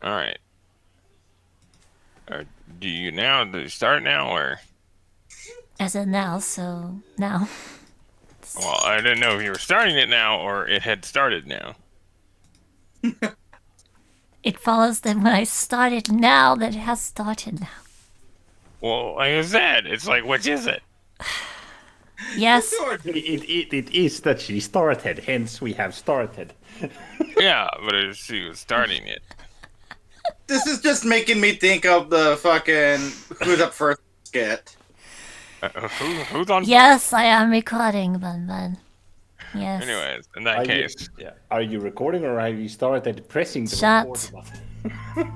All right. Do you start now, or? As in now, so now. Well, I didn't know if you were starting it now or it had started now. It follows that when I started now, that it has started now. Well, like I said, it's like, which is it? Yes. It is that she started, hence we have started. Yeah, but she was starting it. This is just making me think of the fucking Who's Up First skit. Who's on? Yes, I am recording, Bun. Yes. Anyways, in that case. Are you recording or have you started pressing the Shut. record button?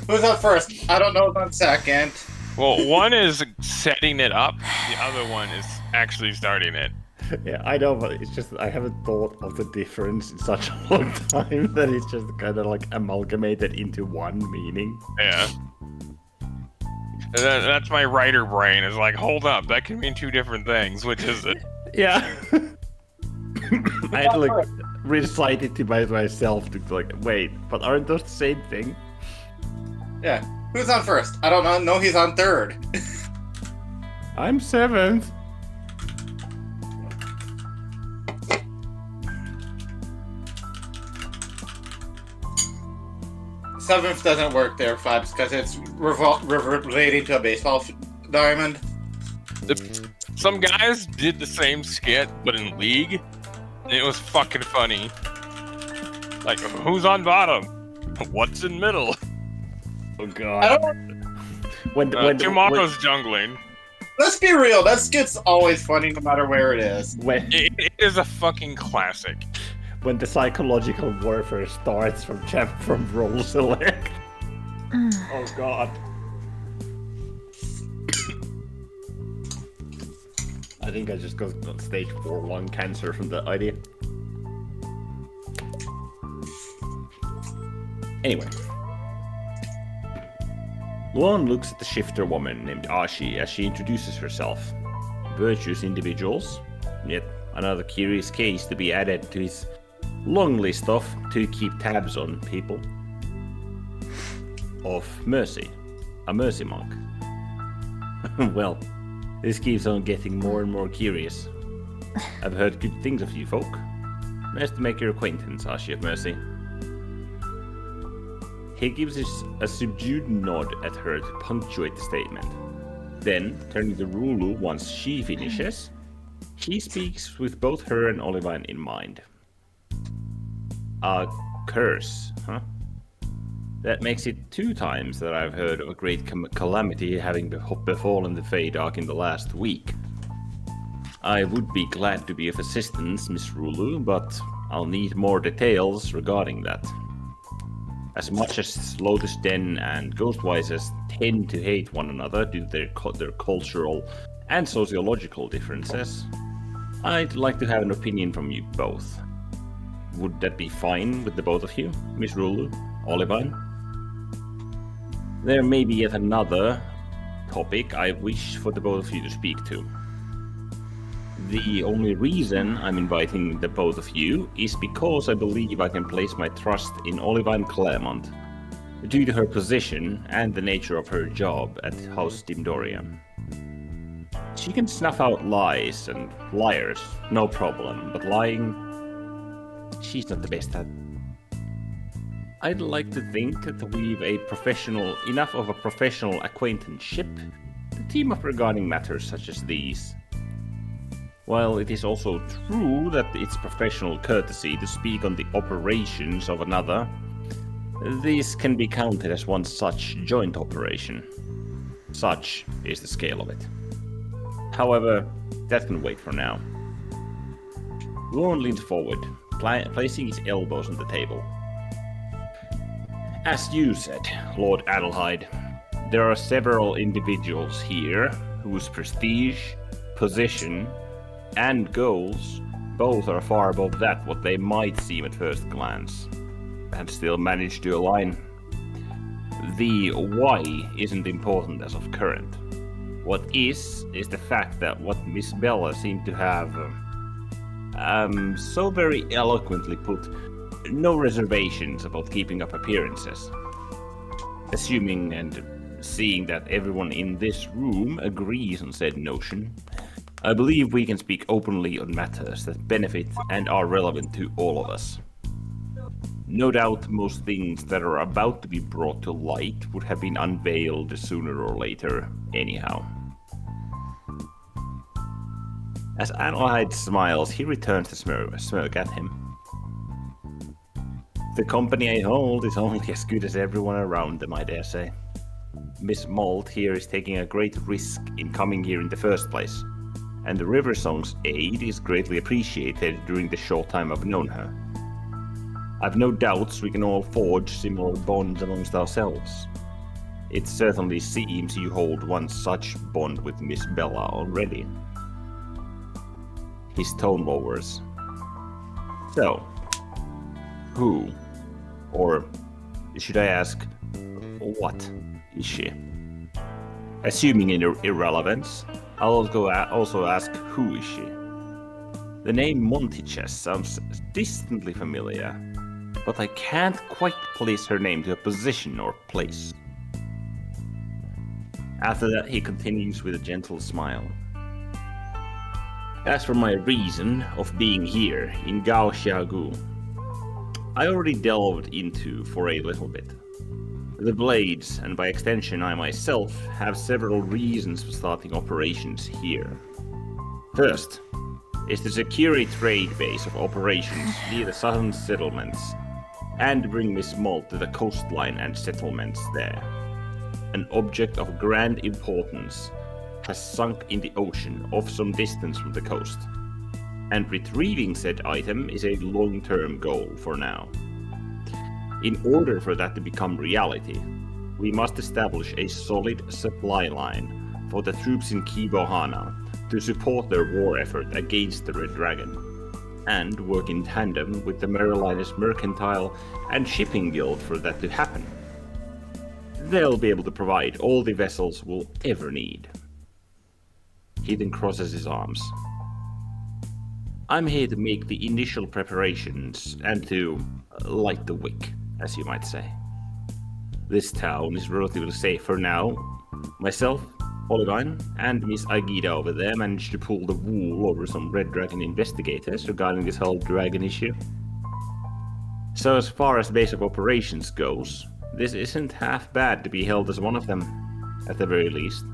Who's up first? I don't know on second. Well, one is setting it up, the other one is actually starting it. Yeah, I know, but it's just I haven't thought of the difference in such a long time that it's just kind of like amalgamated into one meaning. Yeah. That's my writer brain. Is like, hold up, that can mean two different things. Which is it? Yeah. I had to like recite it to myself to like, wait, but aren't those the same thing? Yeah. Who's on first? I don't know. No, he's on third. I'm seventh. Seventh doesn't work there, Fabs, because it's relating to a baseball diamond. Some guys did the same skit, but in League, and it was fucking funny. Like, who's on bottom? What's in middle? Oh god. When tomorrow's jungling. Let's be real, that skit's always funny no matter where it is. It is a fucking classic. When the psychological warfare starts from role select. Oh god. I think I just got on stage 4 lung cancer from that idea. Anyway. Luan looks at the shifter woman named Ashi as she introduces herself. Virtuous individuals, yet another curious case to be added to his long list of to keep tabs on people. Of Mercy, a Mercy monk. Well, this keeps on getting more and more curious. I've heard good things of you folk. Nice to make your acquaintance, Ashi of Mercy. He gives us a subdued nod at her to punctuate the statement. Then, turning to Rulu once she finishes, he speaks with both her and Olivine in mind. A curse, huh? That makes it 2 times that I've heard of a great calamity having befallen the Feydark in the last week. I would be glad to be of assistance, Miss Rulu, but I'll need more details regarding that. As much as Lotus Den and Ghostwisers tend to hate one another due to their cultural and sociological differences, I'd like to have an opinion from you both. Would that be fine with the both of you, Miss Rulu, Olivine? There may be yet another topic I wish for the both of you to speak to. The only reason I'm inviting the both of you is because I believe I can place my trust in Olivine Claremont, due to her position and the nature of her job at House Dimdoria. She can snuff out lies and liars, no problem, but lying, she's not the best at. I'd like to think that we've enough of a professional acquaintanceship to team up regarding matters such as these. While it is also true that it's professional courtesy to speak on the operations of another, this can be counted as one such joint operation. Such is the scale of it. However, that can wait for now. Luan leans forward, placing his elbows on the table. As you said, Lord Adelheid, there are several individuals here whose prestige, position, and goals both are far above that what they might seem at first glance, and still manage to align. The why isn't important as of current. What is the fact that what Miss Bella seemed to have so very eloquently put no reservations about keeping up appearances. Assuming and seeing that everyone in this room agrees on said notion, I believe we can speak openly on matters that benefit and are relevant to all of us. No doubt most things that are about to be brought to light would have been unveiled sooner or later anyhow. As Adelheid smiles, he returns the smirk at him. The company I hold is only as good as everyone around them, I dare say. Miss Malt here is taking a great risk in coming here in the first place, and the River Song's aid is greatly appreciated during the short time I've known her. I've no doubts we can all forge similar bonds amongst ourselves. It certainly seems you hold one such bond with Miss Bella already. His tone lowers. So, who, or should I ask, what is she? Assuming irrelevance, I'll also ask who is she? The name Montiches sounds distantly familiar, but I can't quite place her name to a position or place. After that, he continues with a gentle smile. As for my reason of being here in Gao Xiaogu, I already delved into for a little bit. The Blades, and by extension I myself, have several reasons for starting operations here. First, is to secure a trade base of operations near the southern settlements, and bring Miss Malt to the coastline and settlements there. An object of grand importance has sunk in the ocean off some distance from the coast, and retrieving said item is a long-term goal for now. In order for that to become reality, we must establish a solid supply line for the troops in Kibohana to support their war effort against the Red Dragon, and work in tandem with the Marilinus Mercantile and Shipping Guild for that to happen. They'll be able to provide all the vessels we'll ever need. He then crosses his arms. I'm here to make the initial preparations and to light the wick, as you might say. This town is relatively safe for now. Myself, Olivine, and Miss Aigida over there managed to pull the wool over some Red Dragon investigators regarding this whole dragon issue. So as far as base of operations goes, this isn't half bad to be held as one of them, at the very least.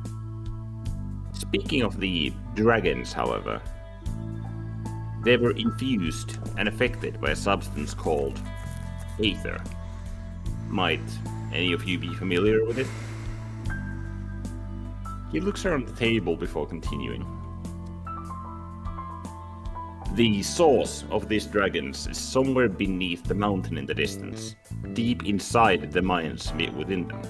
Speaking of the dragons, however, they were infused and affected by a substance called Aether. Might any of you be familiar with it? He looks around the table before continuing. The source of these dragons is somewhere beneath the mountain in the distance, deep inside the mines within them.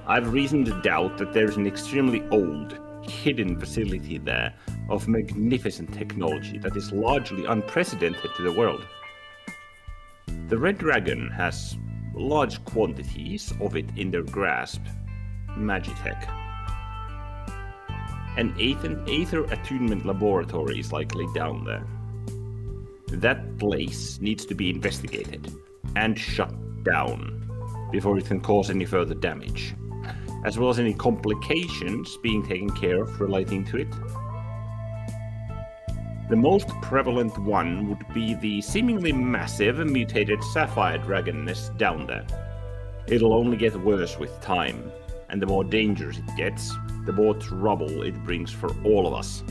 I've reason to doubt that there's an extremely old, hidden facility there of magnificent technology that is largely unprecedented to the world. The Red Dragon has large quantities of it in their grasp, Magitech. An Aether attunement laboratory is likely down there. That place needs to be investigated and shut down before it can cause any further damage, as well as any complications being taken care of relating to it. The most prevalent one would be the seemingly massive mutated sapphire dragon nest down there. It'll only get worse with time, and the more dangerous it gets, the more trouble it brings for all of us,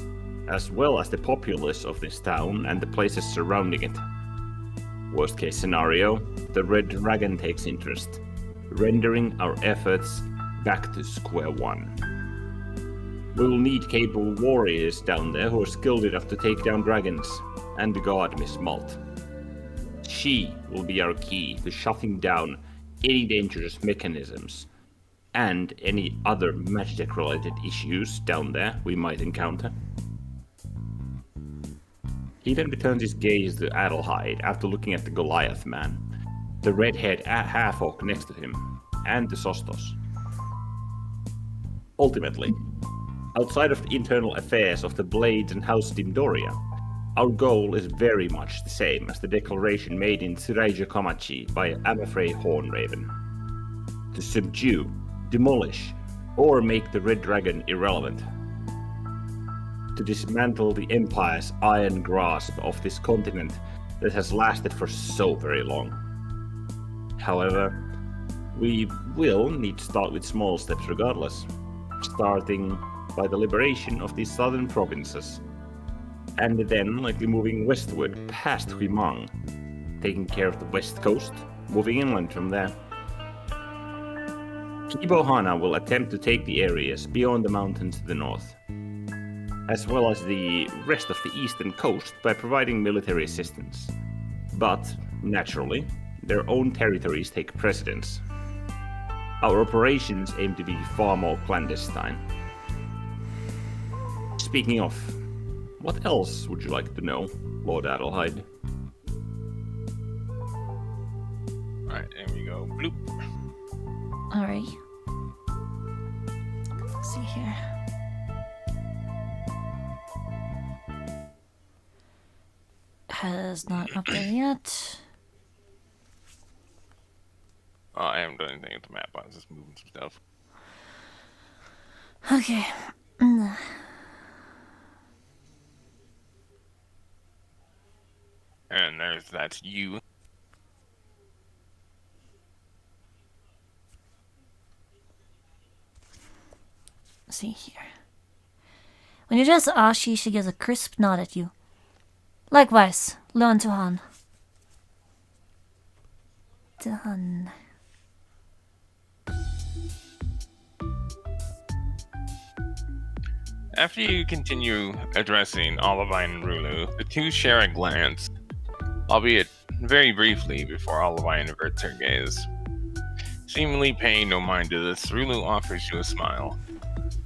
as well as the populace of this town and the places surrounding it. Worst case scenario, the Red Dragon takes interest, rendering our efforts back to square one. We will need capable warriors down there who are skilled enough to take down dragons, and guard Miss Malt. She will be our key to shutting down any dangerous mechanisms and any other Magitech-related issues down there we might encounter. He then returns his gaze to Adelheid after looking at the Goliath man, the red-haired half-orc next to him, and to Sostos. Ultimately, outside of the internal affairs of the Blades and House Dimdoria, our goal is very much the same as the declaration made in Tsuraija Komachi by Amafrey Hornraven. to subdue, demolish, or make the Red Dragon irrelevant. To dismantle the Empire's iron grasp of this continent that has lasted for so very long. However, we will need to start with small steps regardless, starting by the liberation of these southern provinces, and then likely moving westward past Huimang, taking care of the west coast, moving inland from there. Kibohana will attempt to take the areas beyond the mountains to the north, as well as the rest of the eastern coast by providing military assistance. But, naturally, their own territories take precedence. Our operations aim to be far more clandestine. Speaking of, what else would you like to know, Lord Adelheid? Alright, there we go. Bloop. Alright. Let's see here. Has not up there yet. Oh, I haven't done anything with the map. I was just moving some stuff. Okay. And that's you. See here. When you address Ashi, she gives a crisp nod at you. Likewise, Luan Tuhan. Tuhan. After you continue addressing Olivine and Rulu, the two share a glance, albeit very briefly before Olivine averts her gaze. Seemingly paying no mind to this, Rulu offers you a smile,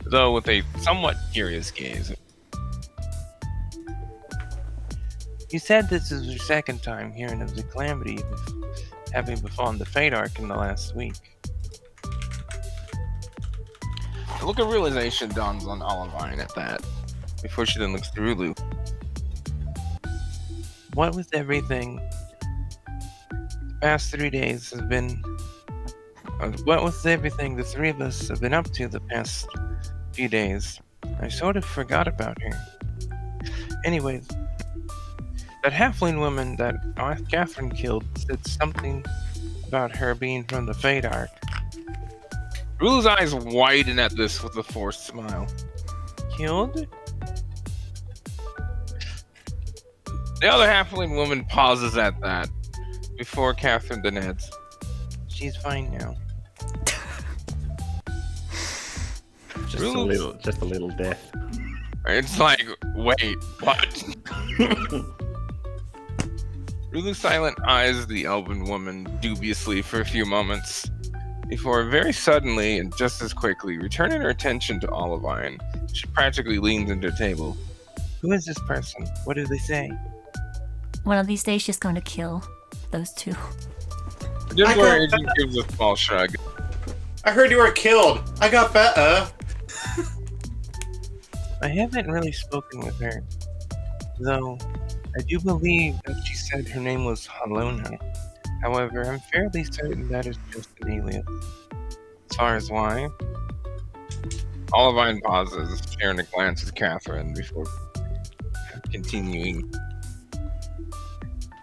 though with a somewhat curious gaze. You said this is your second time hearing of the calamity having befallen the Fate Arc in the last week. A look of realization dawns on Olivine at that, before she then looks to Rulu. What with everything the past 3 days has been... what with everything the three of us have been up to the past few days, I sort of forgot about her. Anyways, that halfling woman that Catherine killed said something about her being from the Fate Arc. Rulu's eyes widen at this with a forced smile. Killed? The other halfling woman pauses at that, before Catherine then adds, she's fine now. Just a little death. It's like, wait, what? Rulu silent eyes the elven woman dubiously for a few moments, before very suddenly and just as quickly returning her attention to Olivine. She practically leans into the table. Who is this person? What do they say? One of these days she's going to kill those two. Just where Agent gives a small shrug. I heard you were killed. I got better. I haven't really spoken with her, though I do believe that she said her name was Halona. However, I'm fairly certain that is just an alias. As far as why, Olivine pauses, sharing a glance at Catherine before continuing.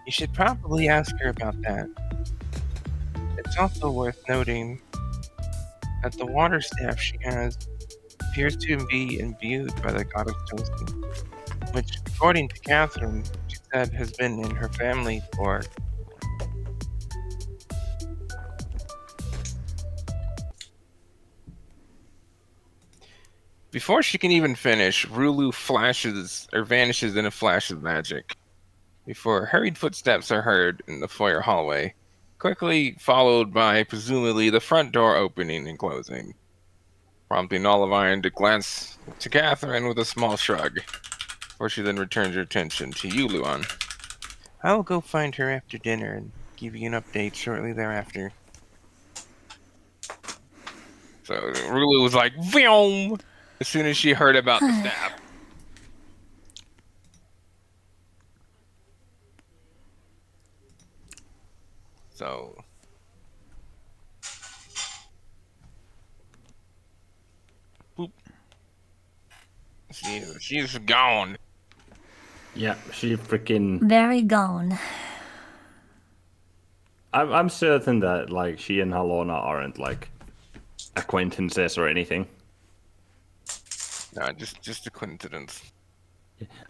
You should probably ask her about that. It's also worth noting that the water staff she has appears to be imbued by the goddess Tosi, which, according to Catherine, she said has been in her family for... Before she can even finish, Rulu flashes or vanishes in a flash of magic, before hurried footsteps are heard in the foyer hallway, quickly followed by presumably the front door opening and closing, prompting Olivine to glance to Catherine with a small shrug, before she then returns her attention to you, Luan. I'll go find her after dinner and give you an update shortly thereafter. So Rulu was like, Vroom! As soon as she heard about the staff. So She's gone. Yeah, she freaking. Very gone. I'm certain that like she and Halona aren't like acquaintances or anything. No, just a coincidence.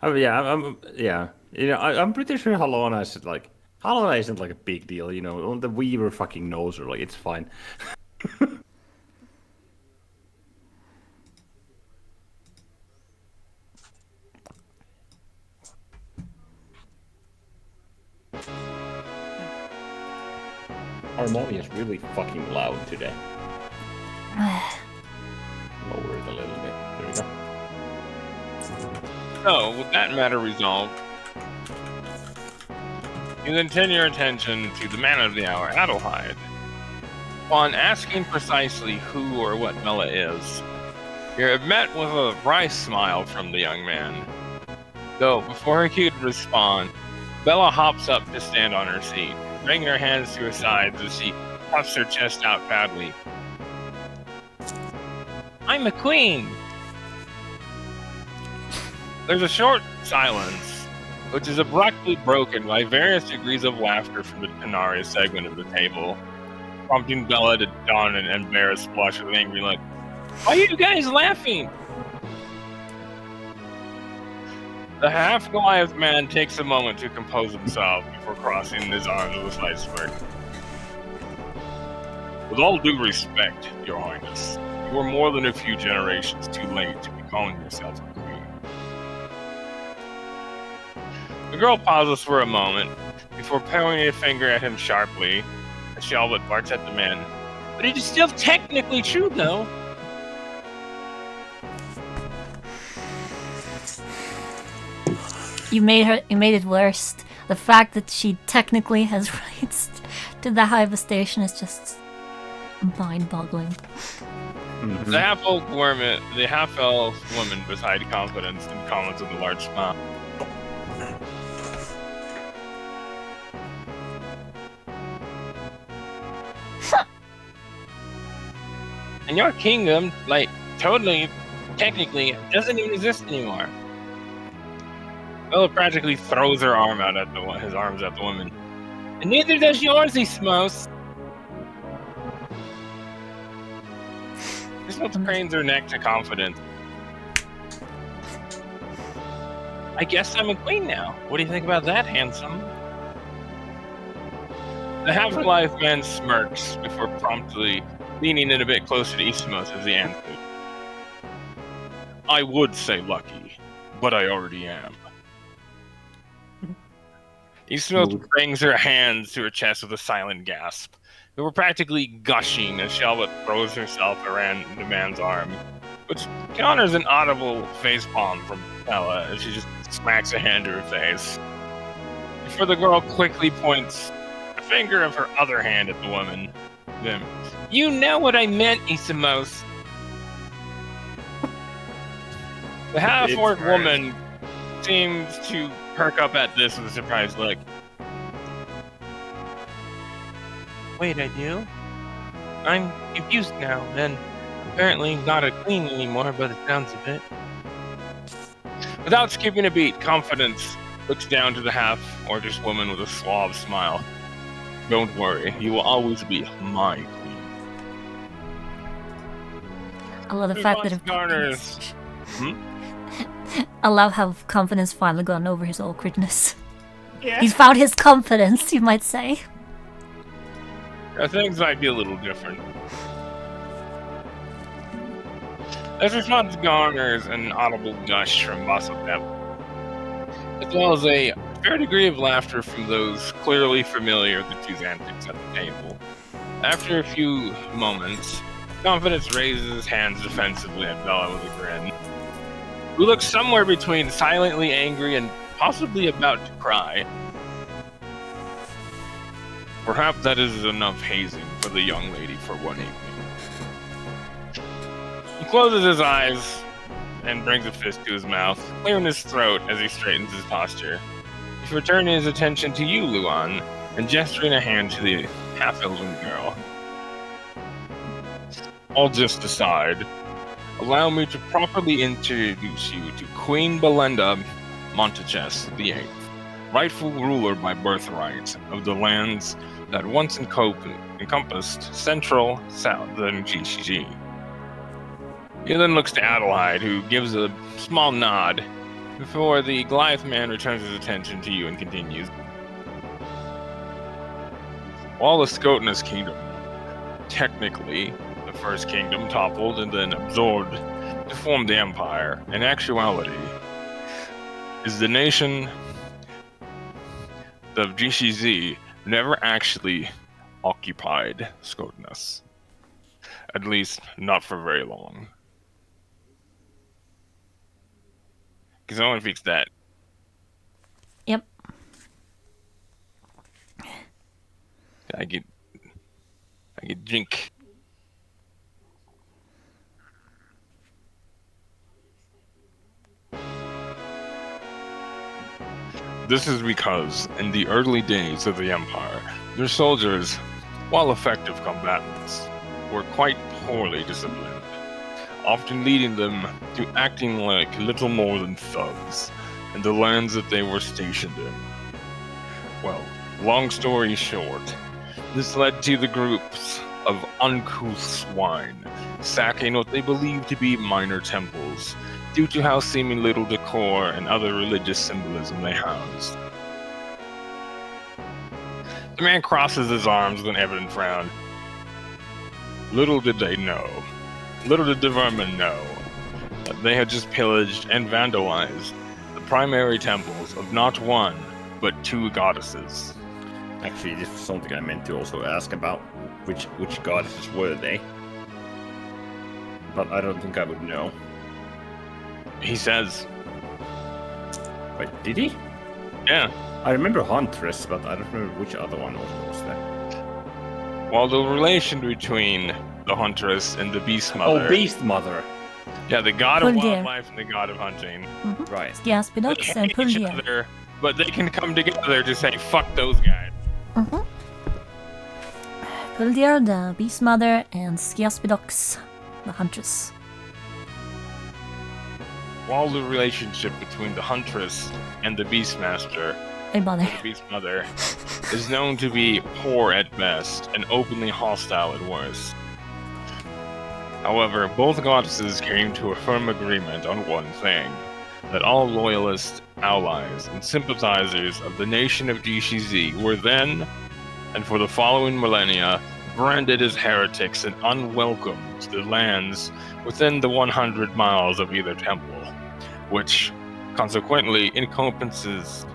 Yeah. You know, I'm pretty sure Halona is like Halona isn't like a big deal. You know, the Weaver fucking knows her. Like it's fine. Harmonia is really fucking loud today. Lower it a little bit. There we go. So, with that matter resolved, you then turn your attention to the man of the hour, Adelheid. Upon asking precisely who or what Bella is, you're met with a wry smile from the young man. Though, before he could respond, Bella hops up to stand on her seat, bringing her hands to her sides as she puffs her chest out proudly. I'm a queen! There's a short silence, which is abruptly broken by various degrees of laughter from the Canary segment of the table, prompting Bella to don an embarrassed blush with angry look. Why are you guys laughing? The half-Goliath man takes a moment to compose himself before crossing his arms with a slight smirk. With all due respect, Your Highness, you are more than a few generations too late to be calling yourself a queen. The girl pauses for a moment before pointing a finger at him sharply, as she all but barks at the man. But it is still technically true, though. You made it worse. The fact that she technically has rights to the Hive station is just mind-boggling. Mhm. The half-elf woman beside confidence and comments with a large smile. And your kingdom, like, totally, technically, doesn't even exist anymore. Bella practically throws her arm out at his arms at the woman. And neither does yours, Ismos. Ismos cranes her neck to confidence. I guess I'm a queen now. What do you think about that, handsome? The half-life man smirks before promptly leaning in a bit closer to Ismos as he answered. I would say lucky, but I already am. Ismos brings her hands to her chest with a silent gasp. They were practically gushing as Shelva throws herself around the man's arm, which counters an audible facepalm from Bella as she just smacks a hand to her face. Before the girl quickly points a finger of her other hand at the woman. Then, you know what I meant, Ismos. The half-orc woman seems to perk up at this with a surprised look. Wait, I do? I'm confused now, and apparently not a queen anymore by the sounds of it. Without skipping a beat, Confidence looks down to the half-orcish woman with a suave smile. Don't worry, you will always be my queen. I love the fact that if Garners. I love how Confidence finally gotten over his awkwardness. Yeah. He's found his confidence, you might say. Things might be a little different. This response garners an audible gush from Muscle Devil, as well as a fair degree of laughter from those clearly familiar with the two's antics at the table. After a few moments, Confidence raises his hands defensively at Bella with a grin, who looks somewhere between silently angry and possibly about to cry. Perhaps that is enough hazing for the young lady for one evening. He closes his eyes and brings a fist to his mouth, clearing his throat as he straightens his posture, before turning his attention to you, Luan, and gesturing a hand to the half-elven girl. All just aside, allow me to properly introduce you to Queen Belinda Monteches VIII, rightful ruler by birthright of the lands that once encompassed central southern GCG. He then looks to Adelheid, who gives a small nod before the Goliath man returns his attention to you and continues. While the Scotinus kingdom, technically the first kingdom, toppled and then absorbed to form the empire, in actuality, is the nation of GCZ never actually occupied Scotinus. At least, not for very long. Can someone fix that? Yep. I get drink. This is because, in the early days of the Empire, their soldiers, while effective combatants, were quite poorly disciplined, often leading them to acting like little more than thugs in the lands that they were stationed in. Well, long story short, this led to the groups of uncouth swine sacking what they believed to be minor temples due to how seeming little decor and other religious symbolism they housed. The man crosses his arms with an evident frown. Little did the vermin know, that they had just pillaged and vandalized the primary temples of not one, but two goddesses. Actually, this was something I meant to also ask about. Which goddesses were they? But I don't think I would know. He says, Wait, did he? yeah, I remember Huntress, but I don't remember which other one was there. while the relation between the Huntress and the Beast Mother... Oh, Beast Mother! Yeah, the god of Puldir. wildlife and the god of hunting. Right. They Skiaspidox and hate each Puldir. other, but they can come together to say, fuck those guys. Puldir, the Beast Mother, and Skiaspidox, the Huntress. While the relationship between the Huntress and the Beastmaster, Hey, bother. the Beast Mother, is known to be poor at best and openly hostile at worst. However, both goddesses came to a firm agreement on one thing, that all loyalist, allies, and sympathizers of the nation of GCZ were then, and for the following millennia, branded as heretics and unwelcome to the lands within the 100 miles of either temple, which consequently encompasses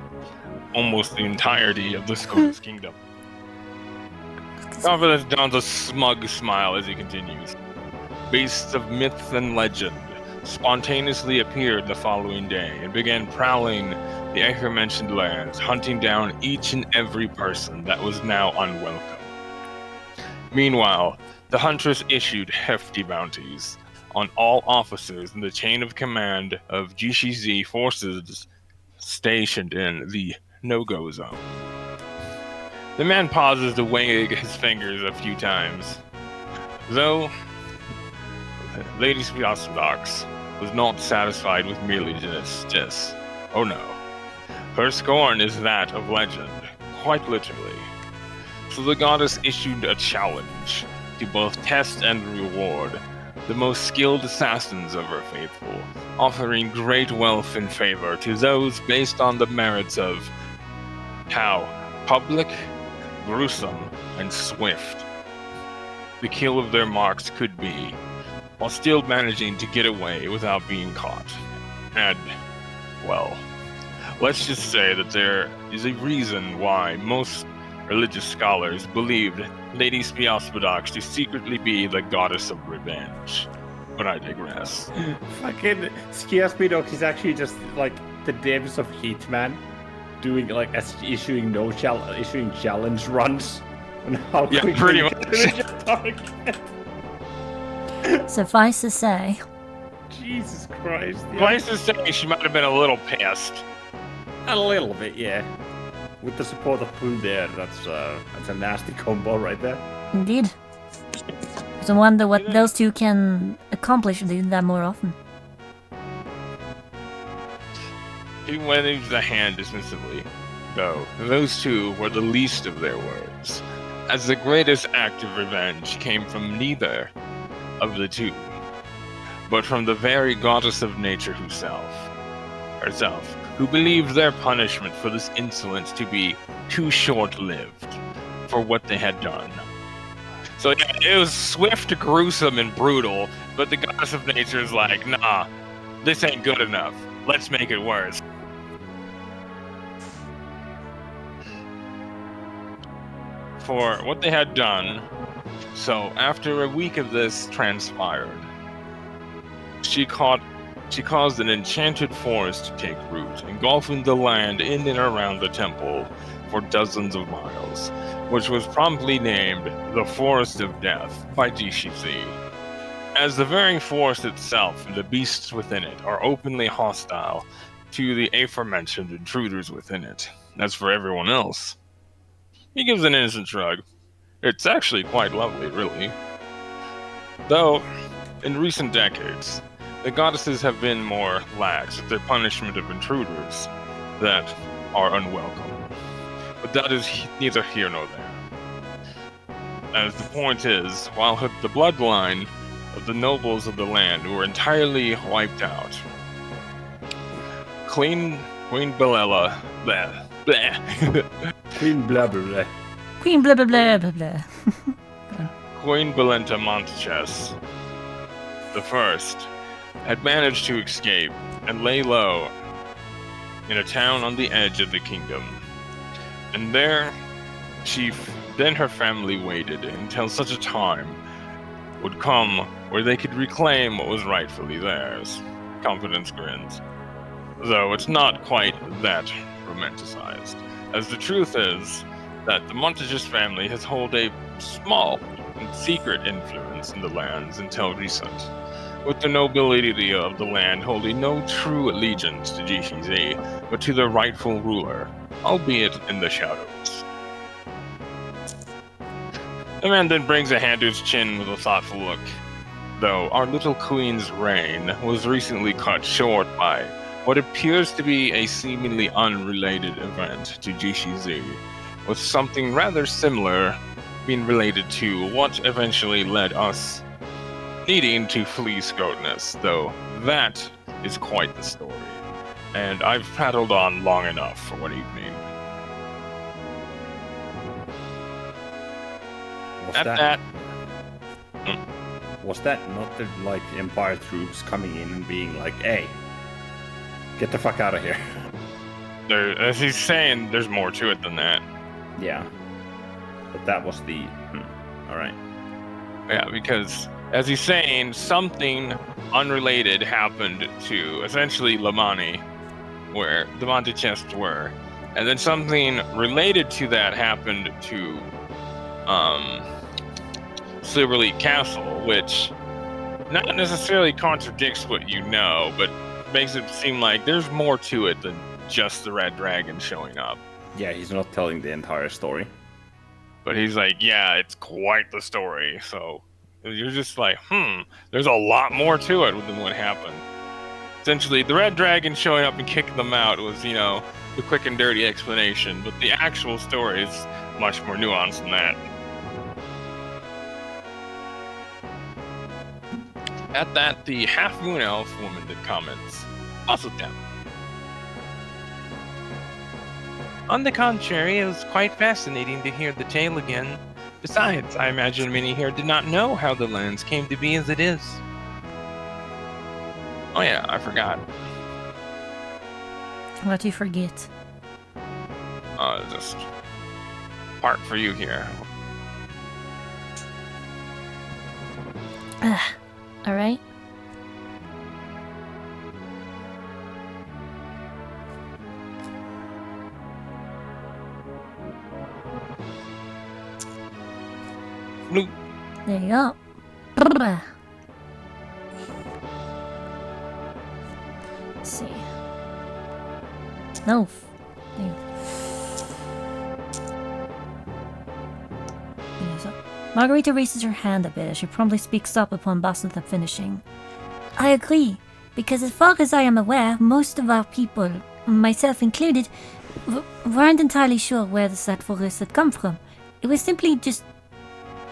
almost the entirety of the Scotus kingdom. Confidence dons a smug smile as he continues. Beasts of myth and legend spontaneously appeared the following day and began prowling the aforementioned lands, hunting down each and every person that was now unwelcome. Meanwhile, the Huntress issued hefty bounties on all officers in the chain of command of GCZ forces stationed in the no-go zone. The man pauses to wag his fingers a few times, though Lady Spiosdox was not satisfied with merely this. Oh no. Her scorn is that of legend, quite literally. So the goddess issued a challenge to both test and reward the most skilled assassins of her faithful, offering great wealth and favor to those based on the merits of how public, gruesome, and swift the kill of their marks could be, while still managing to get away without being caught. And, well, let's just say that there is a reason why most religious scholars believed Lady Spiosdox to secretly be the goddess of revenge. But I digress. Fucking Skiaspidox is actually just like the devs of Hitman, doing like issuing challenge runs on how Yeah, quickly pretty you much. can finish a target. Suffice to say, Jesus Christ. Yeah. Nice to say she might have been a little pissed. A little bit, yeah. With the support of Puldir, that's a nasty combo right there. indeed. So I wonder what those two can accomplish doing that more often. He waved the hand dismissively, though those two were the least of their words, as the greatest act of revenge came from neither of the two, but from the very goddess of nature herself, who believed their punishment for this insolence to be too short-lived for what they had done. So yeah, it was swift, gruesome, and brutal, but the goddess of nature is like, nah, this ain't good enough. Let's make it worse. For what they had done, so after a week of this transpired, she caused an enchanted forest to take root, engulfing the land in and around the temple for dozens of miles, which was promptly named the Forest of Death by GCC, as the very forest itself and the beasts within it are openly hostile to the aforementioned intruders within it. As for everyone else, he gives an innocent shrug. It's actually quite lovely, really. Though, in recent decades, the goddesses have been more lax at their punishment of intruders that are unwelcome. But that is neither here nor there. As the point is, while the bloodline of the nobles of the land were entirely wiped out, Queen Belella, bleh, bleh. Queen blah blah blah. Queen blah blah blah blah blah. Queen Belenta Montches the First had managed to escape and lay low in a town on the edge of the kingdom. And there, then her family waited until such a time would come where they could reclaim what was rightfully theirs. Confidence grins. Though it's not quite that romanticized, as the truth is that the Montages family has held a small and secret influence in the lands until recent, with the nobility of the land holding no true allegiance to GCZ, but to their rightful ruler, albeit in the shadows. The man then brings a hand to his chin with a thoughtful look. Though our little queen's reign was recently cut short by what appears to be a seemingly unrelated event to GCZ, with something rather similar being related to what eventually led us needing to flee Scrotunus, though that is quite the story, and I've prattled on long enough for one evening. Was that not the Empire troops coming in and being like, "Hey, get the fuck out of here"? As he's saying, there's more to it than that. Yeah, but that was the. All right. Yeah, because as he's saying, something unrelated happened to essentially Lamani, where the Montachests were, and then something related to that happened to Silverleaf Castle, which not necessarily contradicts what you know, but makes it seem like there's more to it than just the Red Dragon showing up. Yeah, he's not telling the entire story. But he's like, yeah, it's quite the story. So you're just like, there's a lot more to it than what happened. Essentially, the Red Dragon showing up and kicking them out was, the quick and dirty explanation. But the actual story is much more nuanced than that. At that, the half-moon elf woman did comments. Also down. On the contrary, it was quite fascinating to hear the tale again. Besides, I imagine many here did not know how the lands came to be as it is. Oh yeah, I forgot. What do you forget? Just part for you here. Alright. Bloop. There you go. Let's see. No. There. Yes, Margarita raises her hand a bit as she promptly speaks up upon Basantha finishing. I agree, because as far as I am aware, most of our people, myself included, weren't entirely sure where the Set Forest had come from. It was simply just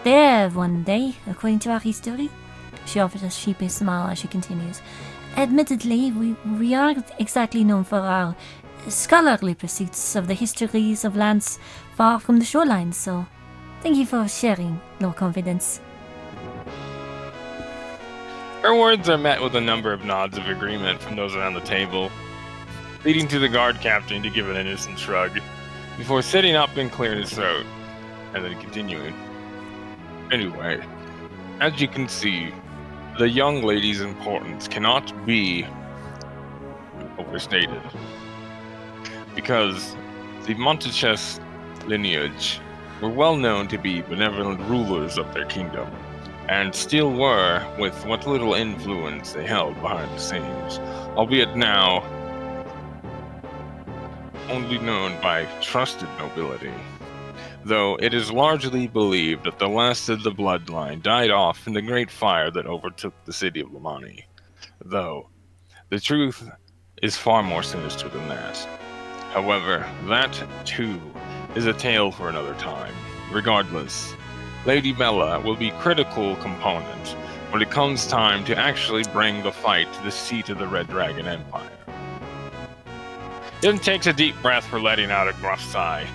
there one day, according to our history. She offers a sheepish smile as she continues. Admittedly, we aren't exactly known for our scholarly pursuits of the histories of lands far from the shoreline, so thank you for sharing, Lord Confidence. Her words are met with a number of nods of agreement from those around the table, leading to the guard captain to give an innocent shrug, before sitting up and clearing his throat, and then continuing. Anyway, as you can see, the young lady's importance cannot be overstated, because the Monteches lineage were well known to be benevolent rulers of their kingdom, and still were with what little influence they held behind the scenes, albeit now only known by trusted nobility. Though it is largely believed that the last of the bloodline died off in the great fire that overtook the city of Lamani. Though the truth is far more sinister than that. However, that too is a tale for another time. Regardless, Lady Bella will be a critical component when it comes time to actually bring the fight to the seat of the Red Dragon Empire. Then takes a deep breath for letting out a gruff sigh.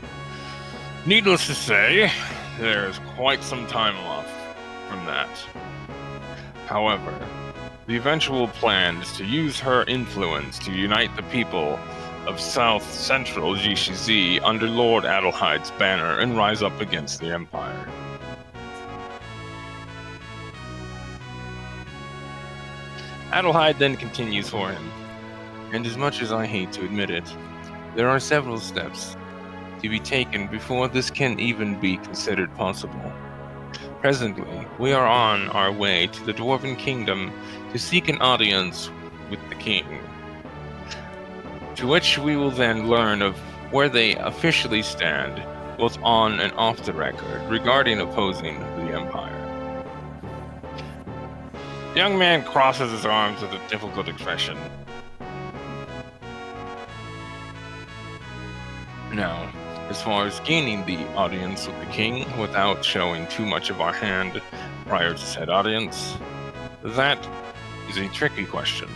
Needless to say, there is quite some time left from that. However, the eventual plan is to use her influence to unite the people of South Central GCZ under Lord Adelhaide's banner and rise up against the Empire. Adelhaide then continues for him. And as much as I hate to admit it, there are several steps to be taken before this can even be considered possible. Presently, we are on our way to the Dwarven Kingdom to seek an audience with the king, to which we will then learn of where they officially stand, both on and off the record, regarding opposing the Empire. The young man crosses his arms with a difficult expression. Now, as far as gaining the audience with the king without showing too much of our hand prior to said audience, that is a tricky question,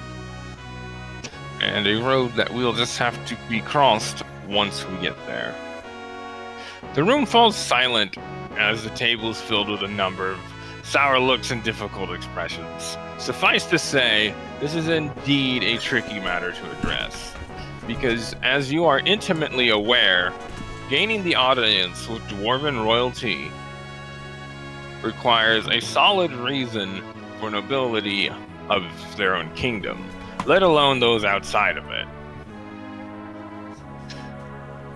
and a road that we'll just have to be crossed once we get there. The room falls silent as the table is filled with a number of sour looks and difficult expressions. Suffice to say, this is indeed a tricky matter to address, because as you are intimately aware, gaining the audience with Dwarven royalty requires a solid reason for nobility of their own kingdom, let alone those outside of it.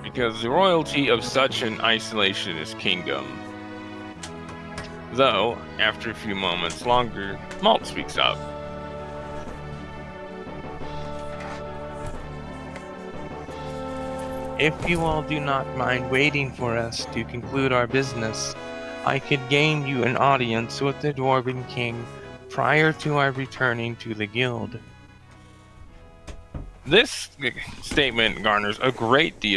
Because the royalty of such an isolationist kingdom. Though, after a few moments longer, Malt speaks up. If you all do not mind waiting for us to conclude our business, I could gain you an audience with the Dwarven King prior to our returning to the guild. This statement garners a great degree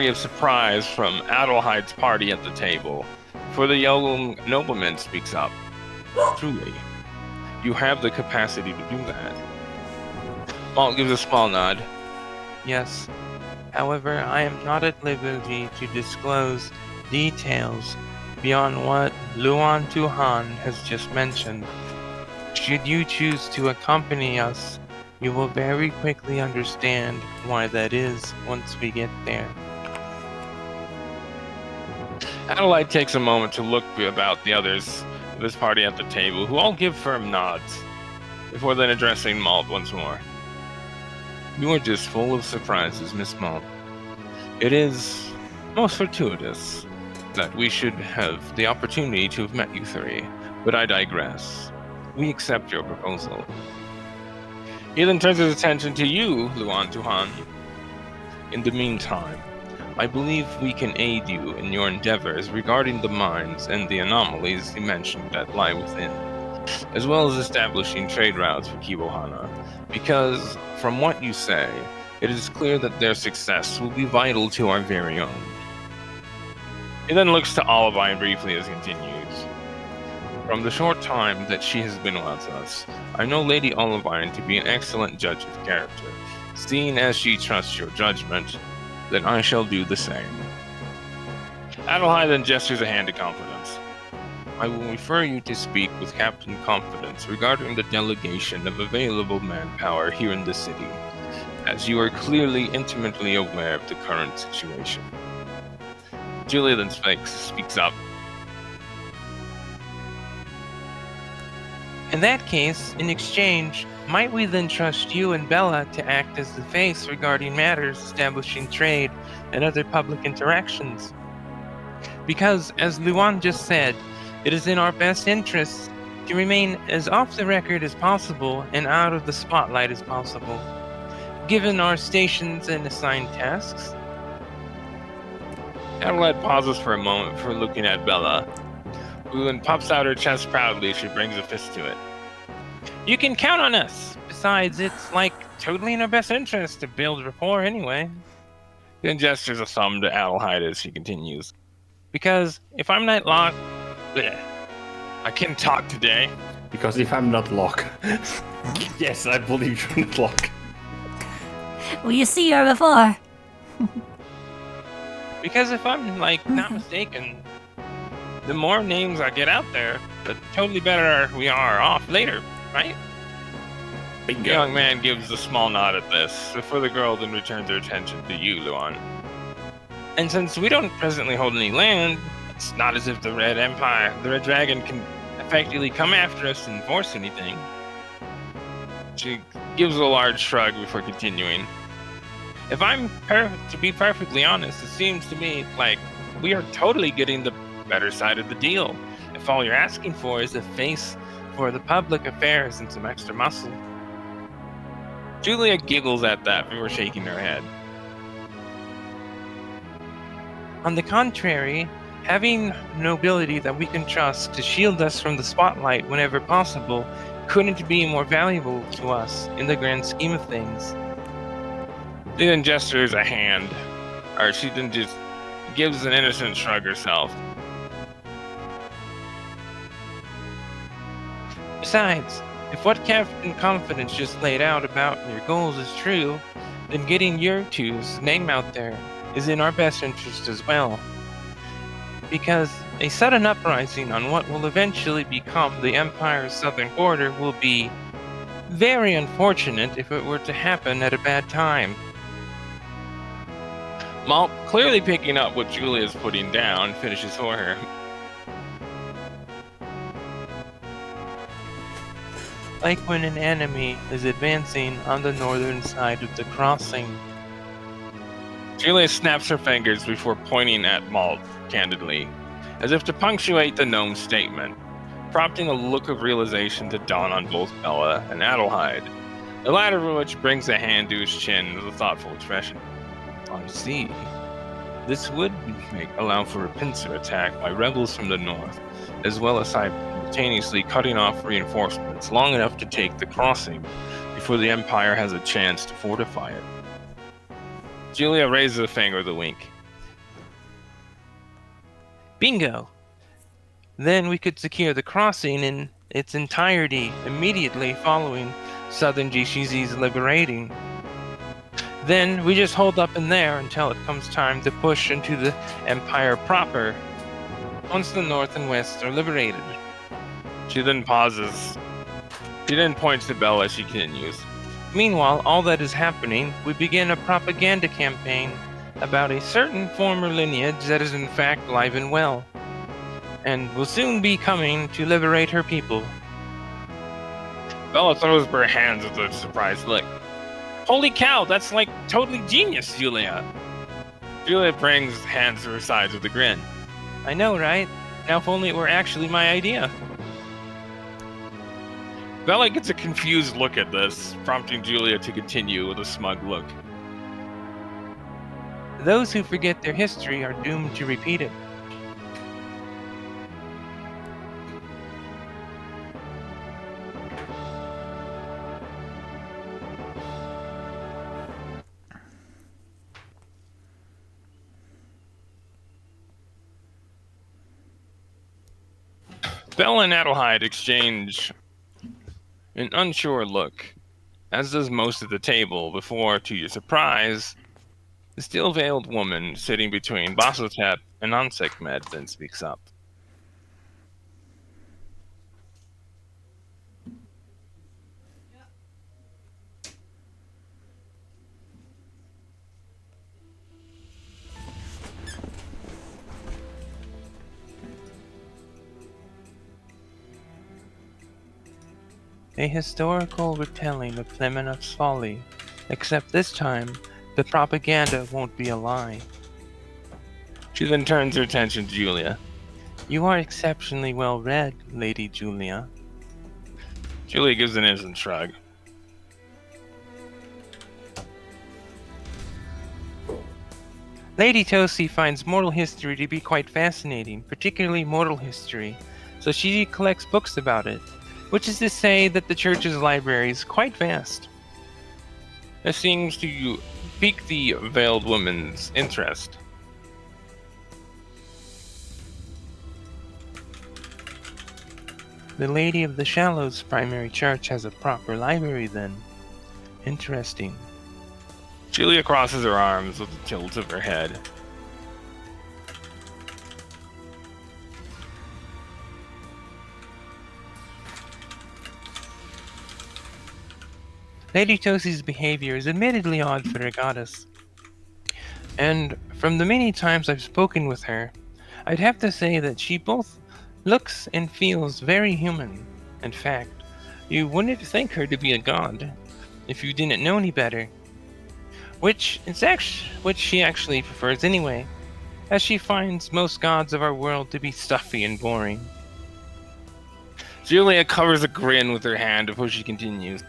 of surprise from Adelhaide's party at the table, for the young nobleman speaks up. Truly, you have the capacity to do that. Malt gives a small nod. Yes. However, I am not at liberty to disclose details beyond what Luan Tuhan has just mentioned. Should you choose to accompany us, you will very quickly understand why that is once we get there. Adelaide takes a moment to look about the others of his party at the table, who all give firm nods, before then addressing Malt once more. You are just full of surprises, Miss Malt. It is most fortuitous that we should have the opportunity to have met you three, but I digress. We accept your proposal. He then turns his attention to you, Luan Tuhan. In the meantime, I believe we can aid you in your endeavors regarding the mines and the anomalies you mentioned that lie within, as well as establishing trade routes for Kibohana, because from what you say, it is clear that their success will be vital to our very own. He then looks to Olivine briefly as he continues. From the short time that she has been with us, I know Lady Olivine to be an excellent judge of character. Seeing as she trusts your judgment, then I shall do the same. Adelheid then gestures a hand to Confidence. I will refer you to speak with Captain Confidence regarding the delegation of available manpower here in the city, as you are clearly intimately aware of the current situation. Julia then speaks up. In that case, in exchange, might we then trust you and Bella to act as the face regarding matters establishing trade and other public interactions? Because, as Luan just said, it is in our best interests to remain as off the record as possible and out of the spotlight as possible, given our stations and assigned tasks. Adelaide pauses for a moment before looking at Bella, who then pops out her chest proudly as she brings a fist to it. You can count on us. Besides, it's like totally in our best interest to build rapport anyway. Then gestures a thumb to Adelheid as she continues. Because if I'm not locked, I can talk today. Because if I'm not Locke, yes, I believe you're not Locke. Well, you see her before. because if I'm not mistaken, the more names I get out there, the totally better we are off later, right? The young man gives a small nod at this, before the girl then returns her attention to you, Luan. And since we don't presently hold any land, it's not as if the Red Dragon can effectively come after us and force anything. She gives a large shrug before continuing. If I'm to be perfectly honest, it seems to me like we are totally getting the better side of the deal. If all you're asking for is a face for the public affairs and some extra muscle. Julia giggles at that before shaking her head. On the contrary, having nobility that we can trust to shield us from the spotlight whenever possible couldn't be more valuable to us in the grand scheme of things. She then gestures a hand, or she then just gives an innocent shrug herself. Besides, if what Captain Confidence just laid out about your goals is true, then getting your two's name out there is in our best interest as well. Because a sudden uprising on what will eventually become the Empire's southern border will be very unfortunate if it were to happen at a bad time. Malt, clearly picking up what Julia's putting down, finishes for her. Like when an enemy is advancing on the northern side of the crossing. Julia snaps her fingers before pointing at Malt candidly, as if to punctuate the gnome's statement, prompting a look of realization to dawn on both Bella and Adelheid, the latter of which brings a hand to his chin with a thoughtful expression. I see. This would allow for a pincer attack by rebels from the north, as well as simultaneously cutting off reinforcements long enough to take the crossing before the Empire has a chance to fortify it. Julia raises a finger with a wink. Bingo! Then we could secure the crossing in its entirety immediately following Southern GCZ's liberating. Then we just hold up in there until it comes time to push into the Empire proper, once the North and West are liberated. She then pauses. She then points to Bella as she continues. Meanwhile, all that is happening, we begin a propaganda campaign about a certain former lineage that is in fact alive and well, and will soon be coming to liberate her people. Bella throws up her hands with a surprised look. Holy cow, that's like totally genius, Julia. Julia brings hands to her sides with a grin. I know, right? Now if only it were actually my idea. Bella gets a confused look at this, prompting Julia to continue with a smug look. Those who forget their history are doomed to repeat it. Bell and Adelheid exchange an unsure look, as does most of the table, before, to your surprise, the steel-veiled woman sitting between Basotep and Ansekmed then speaks up. A historical retelling of Flemenov's folly, except this time, the propaganda won't be a lie. She then turns her attention to Julia. You are exceptionally well read, Lady Julia. Julia gives an innocent shrug. Lady Tosi finds mortal history to be quite fascinating, particularly mortal history, so she collects books about it, which is to say that the church's library is quite vast. This seems to pique the veiled woman's interest. The Lady of the Shallows primary church has a proper library then. Interesting. Julia crosses her arms with a tilt of her head. Lady Tosi's behavior is admittedly odd for a goddess. And from the many times I've spoken with her, I'd have to say that she both looks and feels very human. In fact, you wouldn't think her to be a god if you didn't know any better. Which she actually prefers anyway, as she finds most gods of our world to be stuffy and boring. Julia covers a grin with her hand before she continues.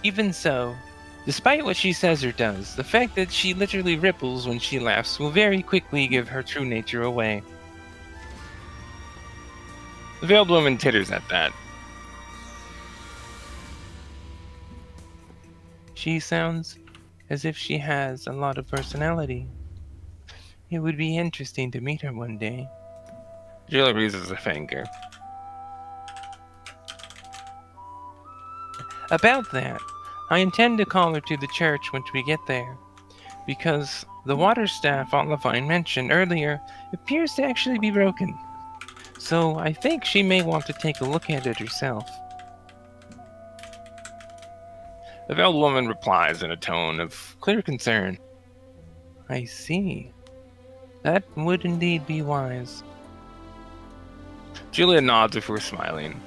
Even so, despite what she says or does, the fact that she literally ripples when she laughs will very quickly give her true nature away. The veiled woman titters at that. She sounds as if she has a lot of personality. It would be interesting to meet her one day. Julia raises a finger. About that, I intend to call her to the church once we get there, because the water staff Olivine mentioned earlier appears to actually be broken. So I think she may want to take a look at it herself. The veiled woman replies in a tone of clear concern. I see. That would indeed be wise. Julia nods before smiling.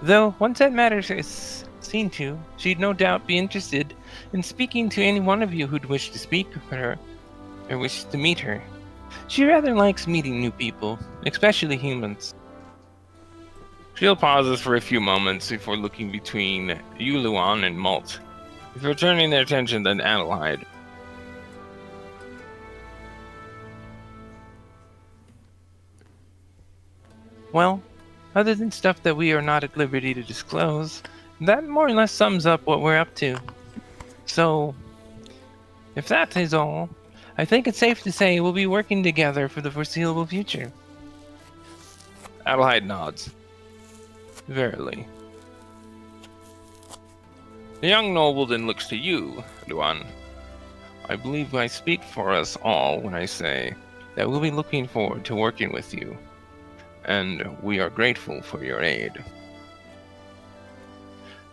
Though, once that matter is seen to, she'd no doubt be interested in speaking to any one of you who'd wish to speak with her, or wish to meet her. She rather likes meeting new people, especially humans. Jill pauses for a few moments before looking between Yuluan and Malt, before turning their attention to Adelheid. Well, other than stuff that we are not at liberty to disclose, that more or less sums up what we're up to. So, if that is all, I think it's safe to say we'll be working together for the foreseeable future. Adelheid nods. Verily. The young noble then looks to you, Luan. I believe I speak for us all when I say that we'll be looking forward to working with you, and we are grateful for your aid.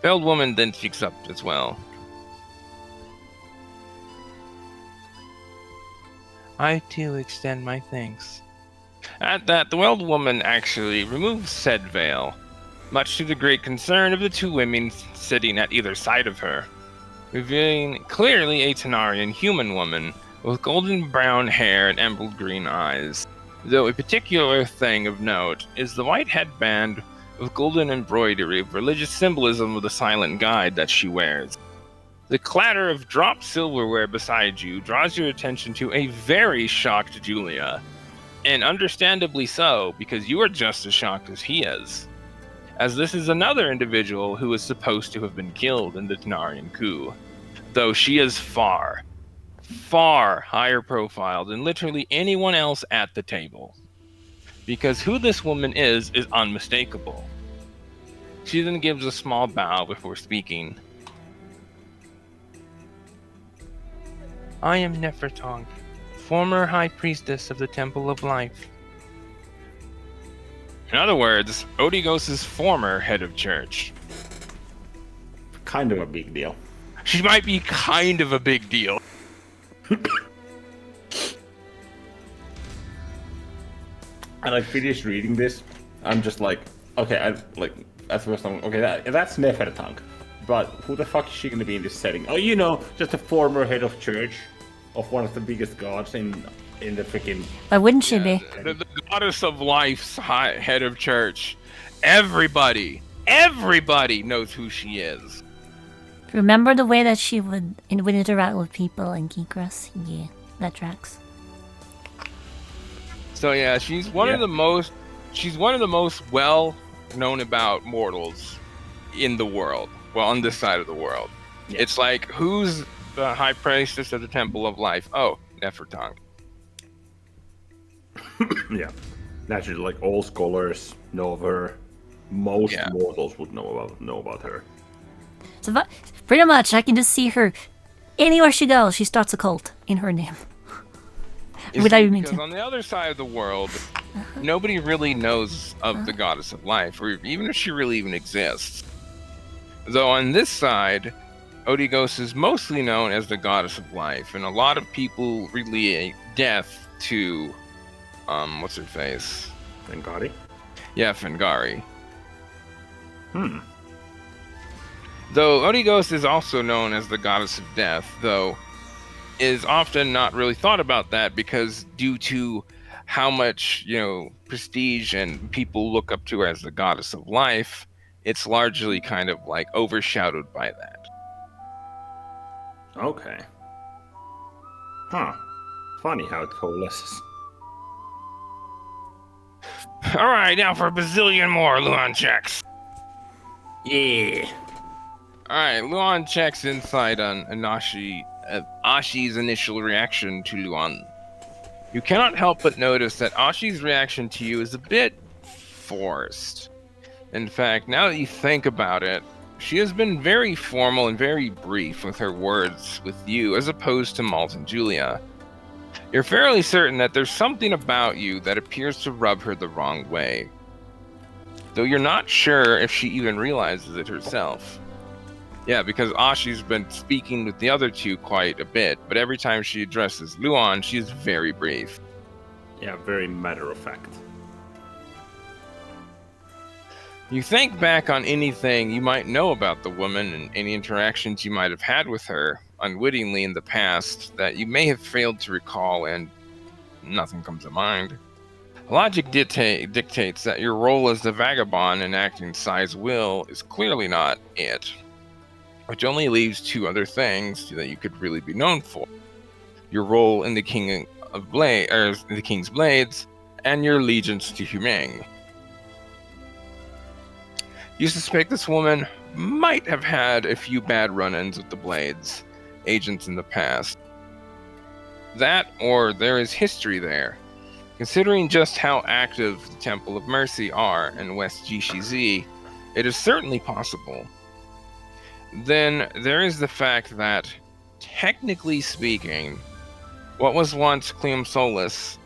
Veiled woman then speaks up as well. I too extend my thanks. At that, the veiled woman actually removes said veil, much to the great concern of the two women sitting at either side of her, revealing clearly a Tanarian human woman with golden brown hair and emerald green eyes. Though a particular thing of note is the white headband with golden embroidery of religious symbolism of the silent guide that she wears. The clatter of dropped silverware beside you draws your attention to a very shocked Julia, and understandably so, because you are just as shocked as he is, as this is another individual who is supposed to have been killed in the Tanarian coup, though she is far, far higher profile than literally anyone else at the table. Because who this woman is unmistakable. She then gives a small bow before speaking. I am Nefertong, former High Priestess of the Temple of Life. In other words, Odigos' former head of church. Kind of a big deal. She might be kind of a big deal. And I finished reading this. I'm just like, okay, at first I'm okay. That's Nefertang, but who the fuck is she gonna be in this setting? Oh, you know, just a former head of church of one of the biggest gods in the freaking. Why wouldn't she be? The goddess of life's head of church. Everybody knows who she is. Remember the way that she would interact with people in Kikras? Yeah, that tracks. So yeah, she's one of the most well known about mortals in the world. Well, on this side of the world. Yeah. It's like, who's the high priestess of the Temple of Life? Oh, Nefertong. Yeah. Naturally, like, all scholars know of her. Most mortals would know about her. So pretty much, I can just see her anywhere she goes. She starts a cult in her name. Because on the other side of the world, nobody really knows of the goddess of life, or even if she really even exists. Though on this side, Odigos is mostly known as the goddess of life, and a lot of people relate death to, what's her face? Fengari? Yeah, Fengari. Though Odigos is also known as the goddess of death, though is often not really thought about that because due to how much, prestige and people look up to her as the goddess of life, it's largely kind of like overshadowed by that. Okay. Huh. Funny how it coalesces. Alright, now for a bazillion more Luan checks. Yeah. Alright, Luan checks insight on Ashi's initial reaction to Luan. You cannot help but notice that Ashi's reaction to you is a bit forced. In fact, now that you think about it, she has been very formal and very brief with her words with you as opposed to Malt and Julia. You're fairly certain that there's something about you that appears to rub her the wrong way, though you're not sure if she even realizes it herself. Yeah, because Ashi's been speaking with the other two quite a bit, but every time she addresses Luan, she's very brief. Yeah, very matter of fact. You think back on anything you might know about the woman and any interactions you might have had with her unwittingly in the past that you may have failed to recall, and nothing comes to mind. Logic dictates that your role as the vagabond enacting Sai's will is clearly not it, which only leaves two other things that you could really be known for: your role in the King's Blades, and your allegiance to Humeng. You suspect this woman might have had a few bad run-ins with the Blades agents in the past. That, or there is history there. Considering just how active the Temple of Mercy are in West GCZ, it is certainly possible. Then there is the fact that, technically speaking, what was once Cleum Solus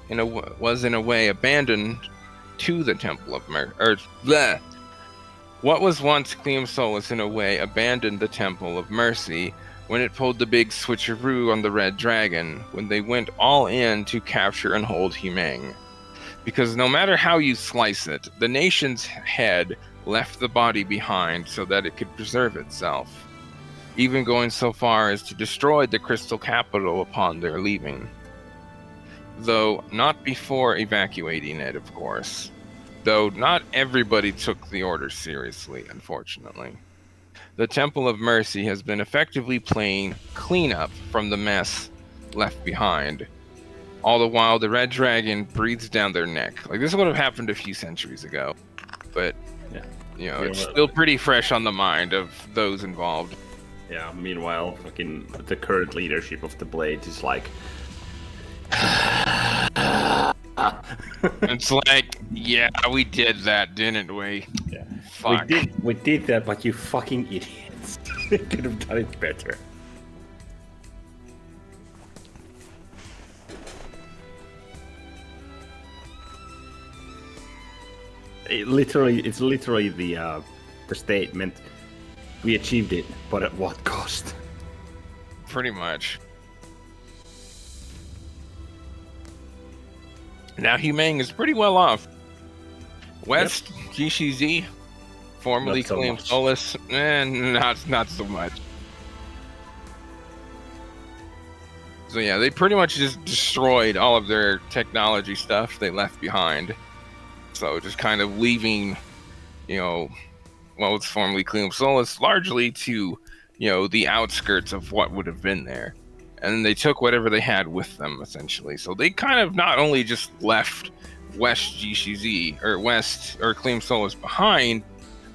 was in a way abandoned to the Temple of Mercy. What was once Cleum Solus in a way abandoned the Temple of Mercy when it pulled the big switcheroo on the Red Dragon, when they went all in to capture and hold Humeng. Because no matter how you slice it, the nation's head left the body behind so that it could preserve itself, even going so far as to destroy the Crystal Capital upon their leaving. Though not before evacuating it, of course. though not everybody took the order seriously, unfortunately. The Temple of Mercy has been effectively playing cleanup from the mess left behind. All the while, the Red Dragon breathes down their neck. Like, this would have happened a few centuries ago, but, it's still pretty fresh on the mind of those involved. Yeah, meanwhile, fucking the current leadership of the Blades is like... It's like, yeah, we did that, didn't we? Yeah. Fuck. We did that, but you fucking idiots. We could have done it better. It's literally the statement. We achieved it, but at what cost? Pretty much. Now Humang is pretty well off. West, GCZ, formerly Not so claimed much. Solus, not so much. So yeah, they pretty much just destroyed all of their technology stuff they left behind. So just kind of leaving, what was formerly Cleum Solus largely to, the outskirts of what would have been there. And then they took whatever they had with them, essentially. So they kind of not only just left West GCZ or West or Cleum Solus behind,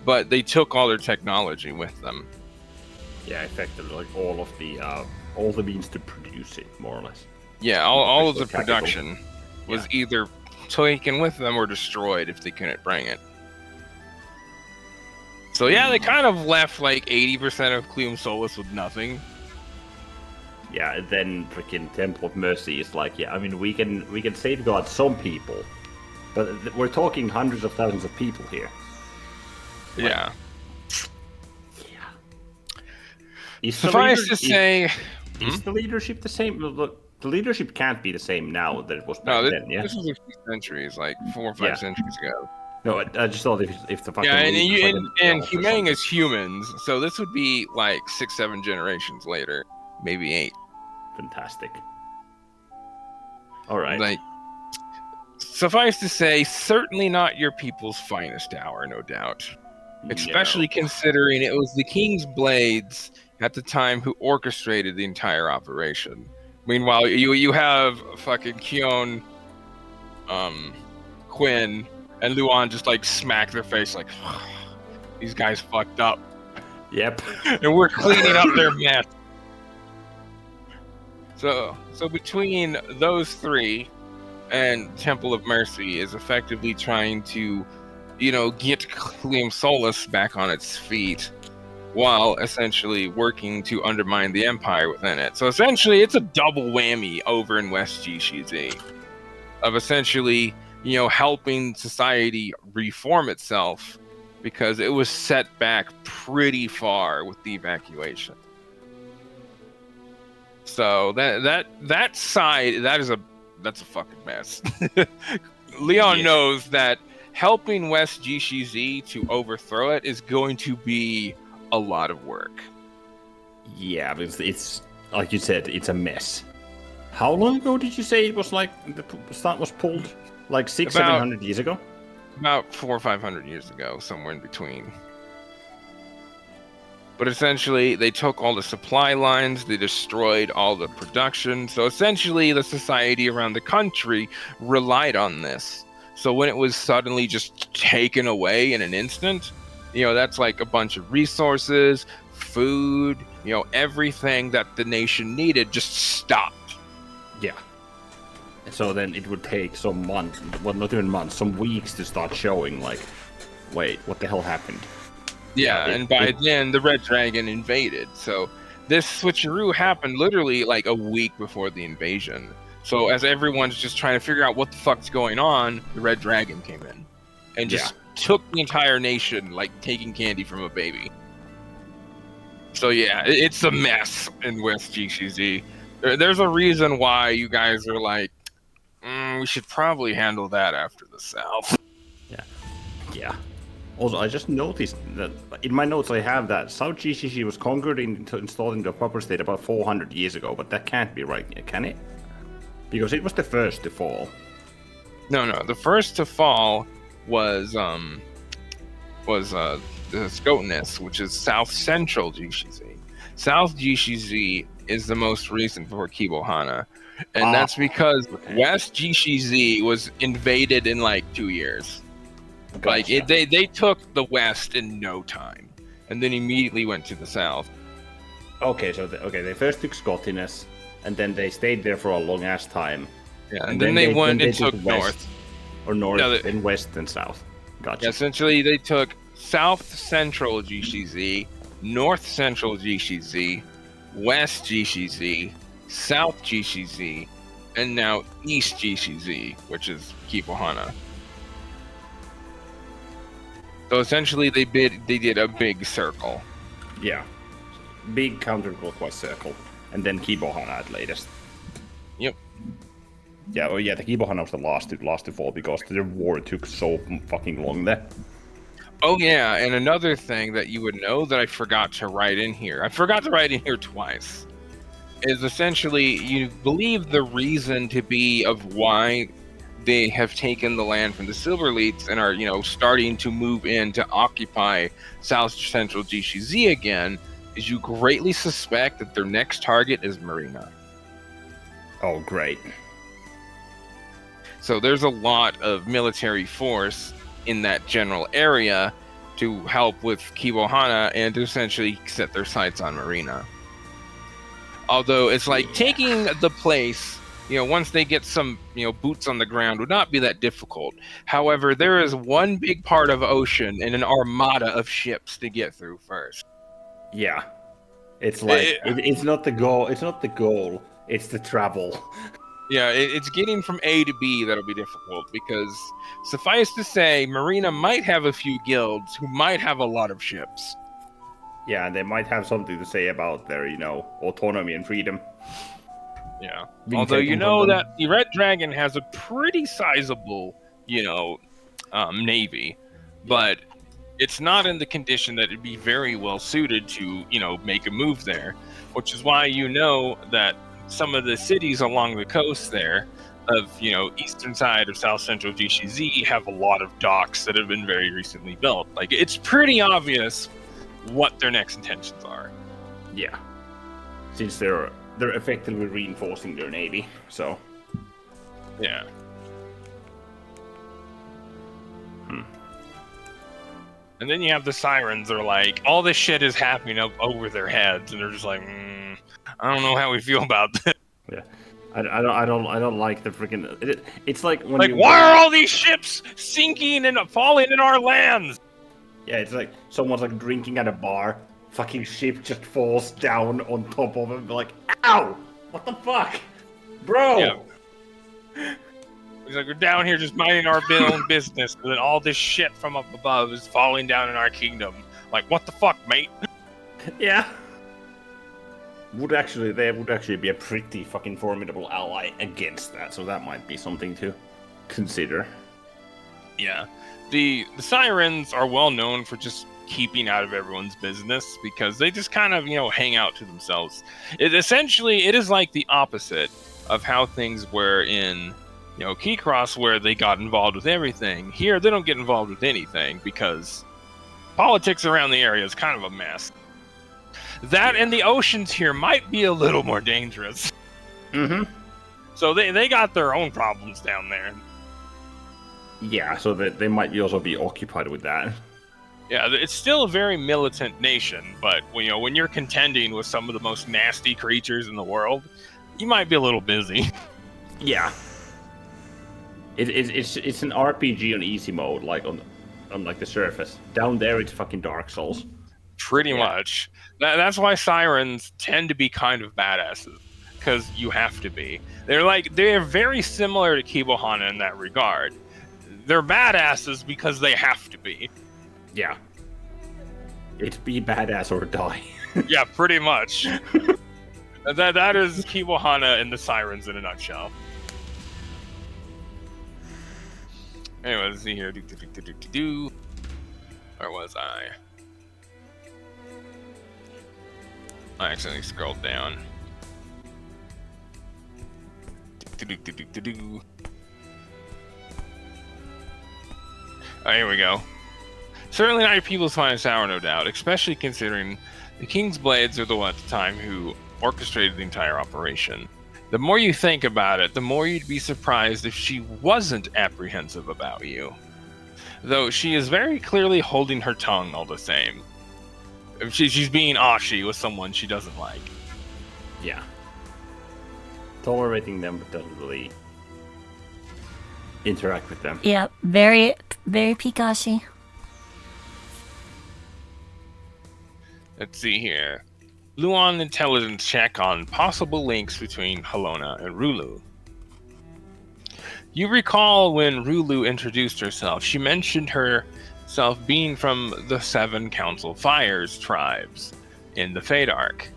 but they took all their technology with them. Yeah, effectively, like all the means to produce it, more or less. Yeah, all of the Capital. production was either taken with them or destroyed if they couldn't bring it. So yeah, they kind of left like 80% of Cleum Solus with nothing. Yeah, and then freaking Temple of Mercy is like, we can safeguard some people, but we're talking hundreds of thousands of people here. Yeah. Suffice Suffice to say, is the leadership the same? Look, the leadership can't be the same now that it was back no, then. Yeah. this was a few centuries, like 4 or 5 centuries ago. No, I just thought if the fucking Yeah, leader was like and an elf or Humang something. is humans, so this would be like 6-7 generations later, maybe 8. Fantastic. All right. Like, suffice to say, certainly not your people's finest hour, no doubt. Especially considering it was the King's Blades at the time who orchestrated the entire operation. Meanwhile, you have fucking Kion, Quinn, and Luan just like smack their face like, these guys fucked up, Yep. and we're cleaning up their mess. So between those three and Temple of Mercy is effectively trying to, get Cleum Solus back on its feet while essentially working to undermine the Empire within it. So essentially it's a double whammy over in West GCZ of essentially, helping society reform itself because it was set back pretty far with the evacuation. So that side, that's a fucking mess. Leon knows that helping West GCZ to overthrow it is going to be a lot of work. Yeah, because it's like you said, it's a mess. How long ago did you say it was like the start was pulled? Like 600-700 years ago? About 400 or 500 years ago, somewhere in between. But essentially, they took all the supply lines, they destroyed all the production. So essentially, the society around the country relied on this. So when it was suddenly just taken away in an instant, that's like a bunch of resources, food, everything that the nation needed just stopped. Yeah. So then it would take some months, well, not even months, some weeks to start showing, like, wait, what the hell happened? Yeah, and by then the Red Dragon invaded. So this switcheroo happened literally like a week before the invasion. So as everyone's just trying to figure out what the fuck's going on, the Red Dragon came in and just took the entire nation like taking candy from a baby. So yeah, it's a mess in West GCZ. There's a reason why you guys are like, we should probably handle that after the South. Yeah. Also, I just noticed that in my notes I have that South GCC was conquered and installed into a proper state about 400 years ago, but that can't be right, can it? Because it was the first to fall. No, the first to fall the Skotinus, which is South Central GCZ. South GCZ is the most recent for Kibohana, and that's because West GCZ was invaded in like 2 years. Gotcha. Like they took the West in no time, and then immediately went to the South. Okay, so they first took Skotinus, and then they stayed there for a long ass time. Yeah, and then they went and took west, North. Or North, No, and West and South. Gotcha. Yeah, essentially, they took South Central GCZ, North Central GCZ, West GCZ, South GCZ, and now East GCZ, which is Kibohana. So essentially, they did a big circle. Yeah. Big counterclockwise circle. And then Kibohana at latest. Yep. Yeah, well, yeah, the Kibohana was the last to fall because the war took so fucking long there. Oh yeah, and another thing that you would know that I forgot to write in here. I forgot to write in here twice. Is essentially you believe the reason to be of why they have taken the land from the Silverleets and are, starting to move in to occupy South Central GCZ again, is you greatly suspect that their next target is Marina. Oh, great. So there's a lot of military force in that general area to help with Kibohana and to essentially set their sights on Marina. Although it's like taking the place, once they get some, boots on the ground would not be that difficult. However, there is one big part of ocean and an armada of ships to get through first. Yeah. It's like, it's not the goal. It's not the goal. It's the travel. Yeah, it's getting from A to B that'll be difficult because, suffice to say, Marina might have a few guilds who might have a lot of ships. Yeah, and they might have something to say about their, autonomy and freedom. Yeah. Being Although taken from them. that the Red Dragon has a pretty sizable, navy, but it's not in the condition that it'd be very well suited to, make a move there, which is why that some of the cities along the coast there of, eastern side of South Central GCZ have a lot of docks that have been very recently built. Like, it's pretty obvious what their next intentions are. Yeah. Since they're effectively reinforcing their navy, so. Yeah. And then you have the sirens that are like, all this shit is happening up over their heads, and they're just like, I don't know how we feel about that. Yeah. I don't like the freaking. It's like when why are all these ships sinking and falling in our lands? Yeah, it's like someone's like drinking at a bar. Fucking ship just falls down on top of him. Like, ow! What the fuck, bro? Yeah. He's like, we're down here just minding our own business, and then all this shit from up above is falling down in our kingdom. Like, what the fuck, mate? Yeah. They would actually be a pretty fucking formidable ally against that, so that might be something to consider. Yeah. The sirens are well known for just keeping out of everyone's business because they just kind of, hang out to themselves. It is like the opposite of how things were in, Keycross, where they got involved with everything. Here, they don't get involved with anything because politics around the area is kind of a mess. That and the oceans here might be a little more dangerous. Mm-hmm. So they got their own problems down there. Yeah, so they might also be occupied with that. Yeah, it's still a very militant nation, but when you're contending with some of the most nasty creatures in the world, you might be a little busy. Yeah. It's an RPG on easy mode, like on like the surface. Down there, it's fucking Dark Souls. Pretty much. That's why sirens tend to be kind of badasses, because you have to be. They're very similar to Kibohana in that regard. They're badasses because they have to be. Yeah. It's be badass or die. Yeah, pretty much. That is Kibohana and the sirens in a nutshell. Anyway, let's see here. Where was I? I accidentally scrolled down. Here we go. Certainly not your people's finest hour, no doubt, especially considering the King's Blades are the one at the time who orchestrated the entire operation. The more you think about it, the more you'd be surprised if she wasn't apprehensive about you. Though she is very clearly holding her tongue all the same. She's being Ashi with someone she doesn't like. Yeah. Tolerating them but doesn't really interact with them. Yeah, very, very Pikachu. Let's see here. Luon intelligence check on possible links between Halona and Rulu. You recall when Rulu introduced herself, she mentioned herself being from the 7 Council Fires tribes in the Fade Arc,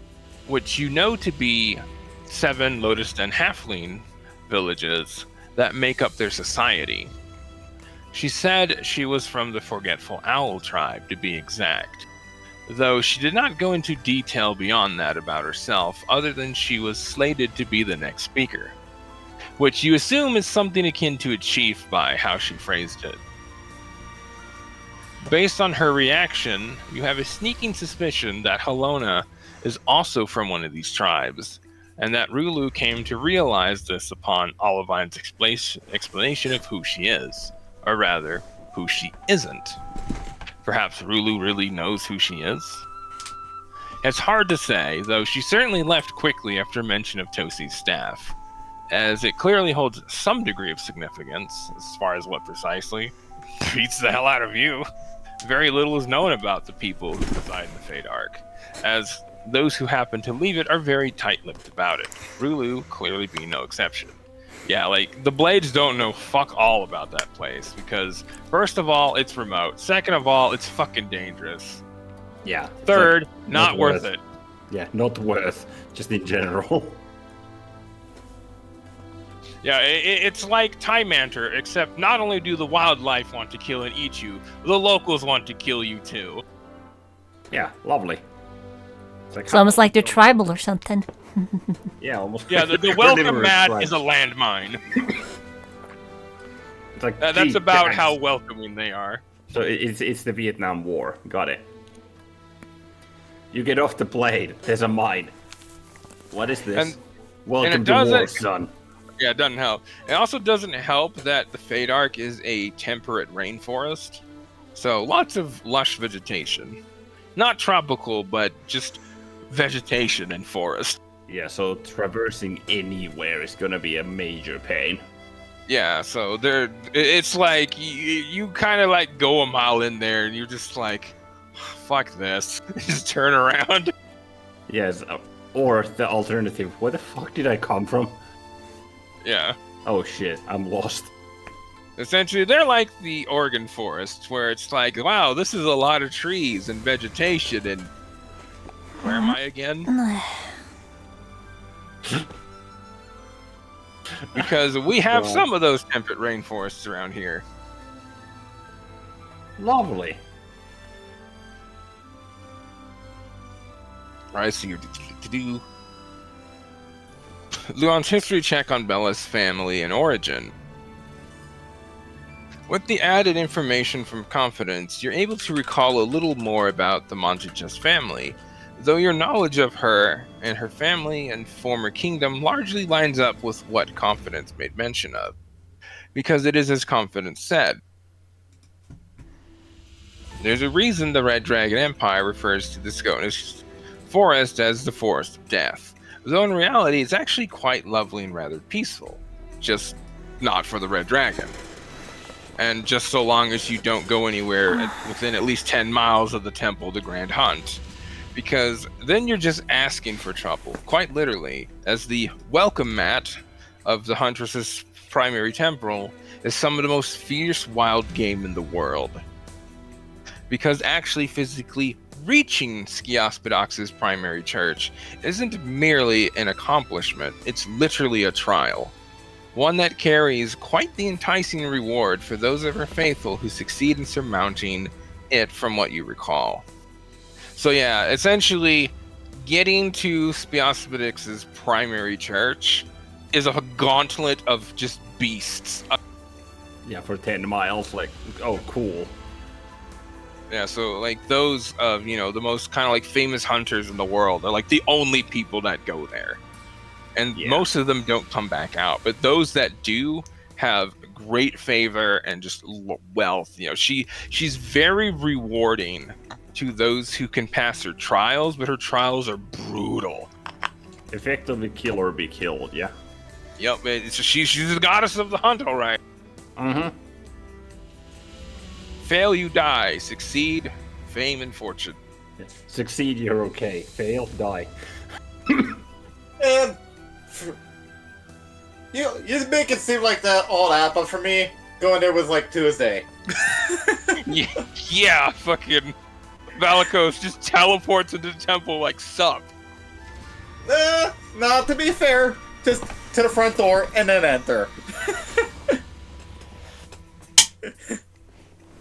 which you know to be 7 Lotus Den Halfling villages that make up their society. She said she was from the Forgetful Owl tribe, to be exact, though she did not go into detail beyond that about herself, other than she was slated to be the next speaker, which you assume is something akin to a chief by how she phrased it. Based on her reaction, you have a sneaking suspicion that Halona is also from one of these tribes, and that Rulu came to realize this upon Olivine's explanation of who she is, or rather, who she isn't. Perhaps Rulu really knows who she is? It's hard to say, though she certainly left quickly after mention of Tosi's staff, as it clearly holds some degree of significance, as far as what precisely beats the hell out of you. Very little is known about the people who reside in the Fade Arc, as those who happen to leave it are very tight-lipped about it, Rulu clearly being no exception. Yeah, like, the Blades don't know fuck all about that place, because, first of all, it's remote. Second of all, it's fucking dangerous. Yeah. Third, not worth it. Yeah, not worth, just in general. Yeah, it's like Time Manter, except not only do the wildlife want to kill and eat you, the locals want to kill you too. Yeah, lovely. It's almost like they're tribal or something. Yeah, almost. Yeah, the welcome mat is a landmine. It's like, That's about how welcoming they are. So it's the Vietnam War. Got it. You get off the blade. There's a mine. What is this? Welcome to war, son. Yeah, it doesn't help. It also doesn't help that the Fade Arc is a temperate rainforest. So lots of lush vegetation. Not tropical, but just vegetation and forest. Yeah, so traversing anywhere is gonna be a major pain. Yeah, so it's like you kind of like go a mile in there and you're just like, fuck this. Just turn around. Yes, or the alternative, where the fuck did I come from? Yeah. Oh shit, I'm lost. Essentially, they're like the Oregon forests, where it's like, wow, this is a lot of trees and vegetation, and where am I again? Because we have some of those temperate rainforests around here. Lovely. I see you do. Luon's history check on Bella's family and origin. With the added information from Confidence, you're able to recall a little more about the Montichus family, though your knowledge of her and her family and former kingdom largely lines up with what Confidence made mention of, because it is as Confidence said. There's a reason the Red Dragon Empire refers to the Skonis forest as the Forest of Death, though in reality it's actually quite lovely and rather peaceful, just not for the Red Dragon. And just so long as you don't go anywhere within at least 10 miles of the Temple, the Grand Hunt. Because then you're just asking for trouble, quite literally, as the welcome mat of the Huntress's primary temple is some of the most fierce wild game in the world. Because actually physically reaching Skiaspidox's primary church isn't merely an accomplishment, it's literally a trial. One that carries quite the enticing reward for those of her faithful who succeed in surmounting it from what you recall. So yeah, essentially, getting to Yeah, for 10 miles, like, oh, cool. Yeah, so like those of the most kind of like famous hunters in the world are like the only people that go there, and Yeah. most of them don't come back out. But those that do have great favor and just wealth. She's very rewarding to those who can pass her trials, but her trials are brutal. Effectively kill or be killed, yeah. Yep, she's the goddess of the hunt, all right. Mm-hmm. Fail, you die. Succeed, fame and fortune. Succeed, you're okay. Fail, die. And you make it seem like that all that, but for me, going there was like Tuesday. Yeah, fucking Valikos just teleports into the temple like sup. No, to be fair, just to the front door and then enter.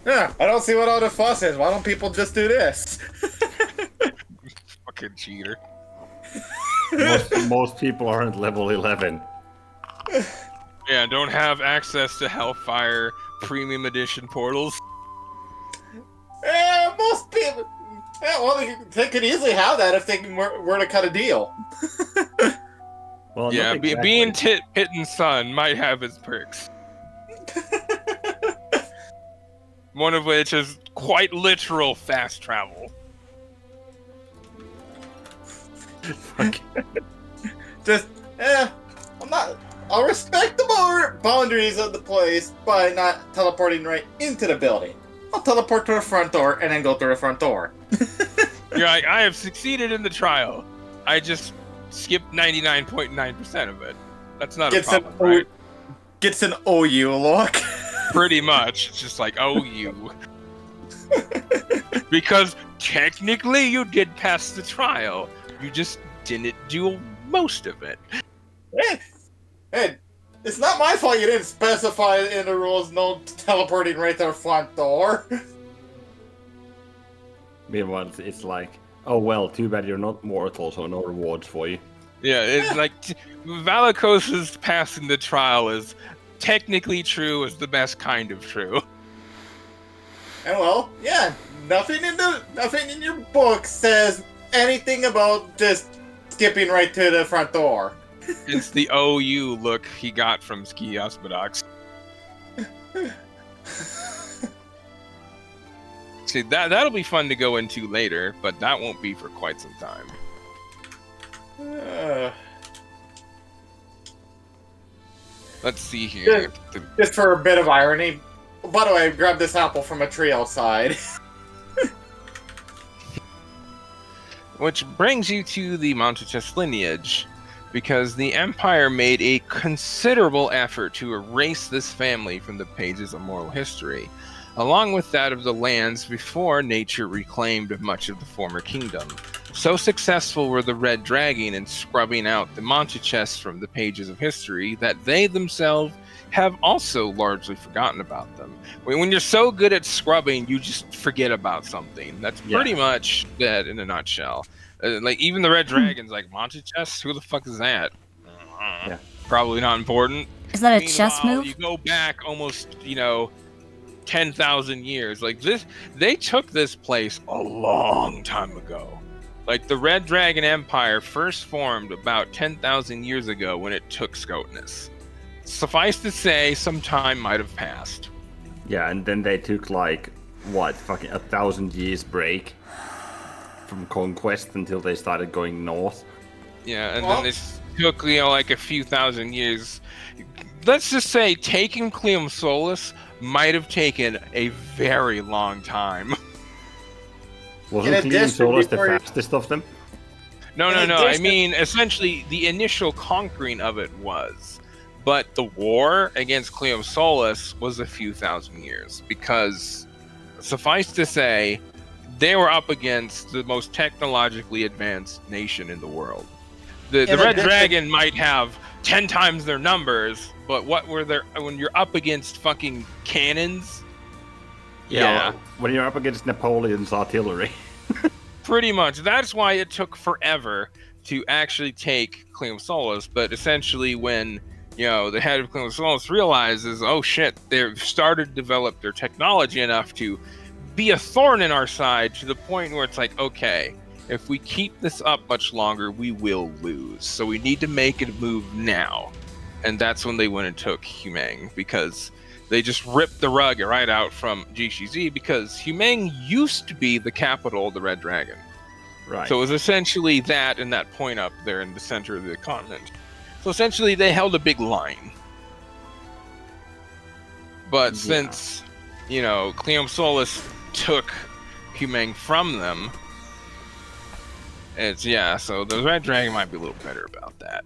Yeah, I don't see what all the fuss is. Why don't people just do this? Fucking cheater. Most people aren't level 11. Yeah, don't have access to Hellfire Premium Edition portals. Most people. Yeah, well, they could easily have that if they were to cut a deal. Well, Yeah, not exactly. being Pit and Son might have its perks. One of which is quite literal fast travel. Just, I'll respect the boundaries of the place by not teleporting right into the building. I'll teleport to the front door and then go through the front door. You're like, I have succeeded in the trial. I just skipped 99.9% of it. That's not a problem, right? Gets an OU look. Pretty much. It's just like, oh, you. Because technically you did pass the trial. You just didn't do most of it. Hey, it's not my fault you didn't specify in the rules no teleporting right to the front door. Meanwhile, it's like, oh well, too bad you're not mortal, so no rewards for you. Yeah, it's like Valikos's passing the trial is technically true, is the best kind of true. And well, yeah, nothing in your book says anything about just skipping right to the front door. It's the OU look he got from Ski Aspadax. See, that'll be fun to go into later, but that won't be for quite some time. Let's see here. Just for a bit of irony. By the way, I grabbed this apple from a tree outside. Which brings you to the Montichess lineage, because the Empire made a considerable effort to erase this family from the pages of moral history, along with that of the lands before nature reclaimed much of the former kingdom. So successful were the Red Dragon in scrubbing out the Montichess from the pages of history that they themselves have also largely forgotten about them. When you're so good at scrubbing, you just forget about something. That's pretty much that in a nutshell. Like, even the Red Dragon's like, Montichess? Who the fuck is that? Yeah. Probably not important. Is that a chess Meanwhile, move? You go back almost, 10,000 years. Like, they took this place a long time ago. Like, the Red Dragon Empire first formed about 10,000 years ago when it took Scotus. Suffice to say, some time might have passed. Yeah, and then they took like, what, fucking 1,000 years break from conquest until they started going north. Yeah, and then this took, like a few thousand years. Let's just say taking Cleum Solus might have taken a very long time. Wasn't Cleum Solus the fastest of them? No. I mean, essentially, the initial conquering of it was. But the war against Cleum Solus was a few thousand years. Because, suffice to say, they were up against the most technologically advanced nation in the world. The Red Dragon might have 10 times their numbers, but what were their... When you're up against fucking cannons... Yeah. When you're up against Napoleon's artillery. Pretty much. That's why it took forever to actually take Cleum Solus, but essentially when the head of Clinical Solace realizes, oh shit, they've started to develop their technology enough to be a thorn in our side to the point where it's like, okay, if we keep this up much longer, we will lose. So we need to make it a move now. And that's when they went and took Humeng, because they just ripped the rug right out from GCZ, because Humeng used to be the capital of the Red Dragon. Right. So it was essentially that and that point up there in the center of the continent. So essentially they held a big line. But since, Cleom Solus took Humeng from them, so the Red Dragon might be a little better about that.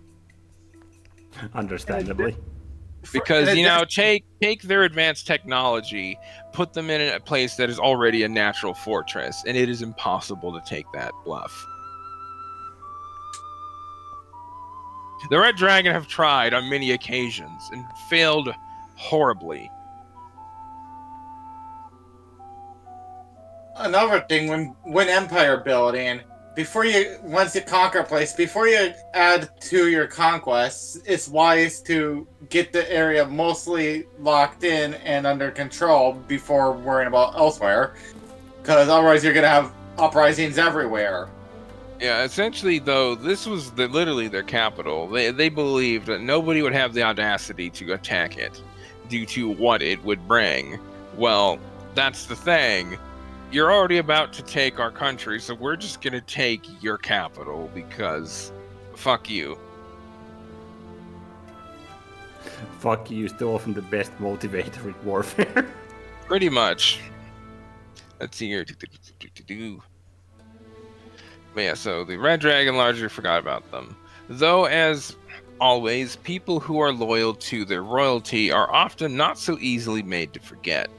Understandably. Because, take their advanced technology, put them in a place that is already a natural fortress, and it is impossible to take that bluff. The Red Dragon have tried on many occasions and failed horribly. Another thing, when empire building, once you conquer a place, before you add to your conquests, it's wise to get the area mostly locked in and under control before worrying about elsewhere, because otherwise you're going to have uprisings everywhere. Yeah, essentially, though, this was literally their capital. They believed that nobody would have the audacity to attack it due to what it would bring. Well, that's the thing. You're already about to take our country, so we're just gonna take your capital because fuck you. Fuck you, still often the best motivator in warfare. Pretty much. Let's see here. But yeah, so the Red Dragon largely forgot about them. Though, as always, people who are loyal to their royalty are often not so easily made to forget.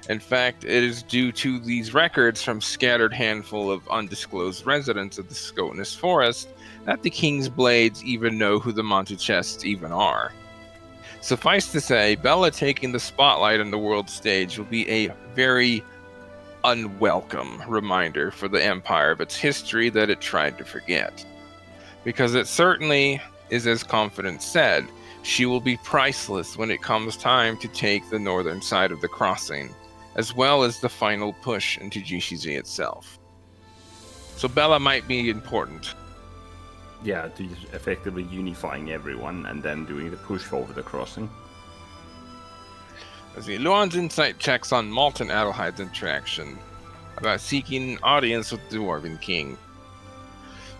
In fact, it is due to these records from scattered handful of undisclosed residents of the Scotinus Forest that the King's Blades even know who the Montechests even are. Suffice to say, Bella taking the spotlight on the world stage will be a very unwelcome reminder for the Empire of its history that it tried to forget. Because it certainly is, as Confidence said, she will be priceless when it comes time to take the northern side of the crossing, as well as the final push into GCZ itself. So Bella might be important. Yeah, to effectively unifying everyone and then doing the push over the crossing. As Luan's insight checks on Malt and Adelheide's interaction about seeking an audience with the Dwarven King.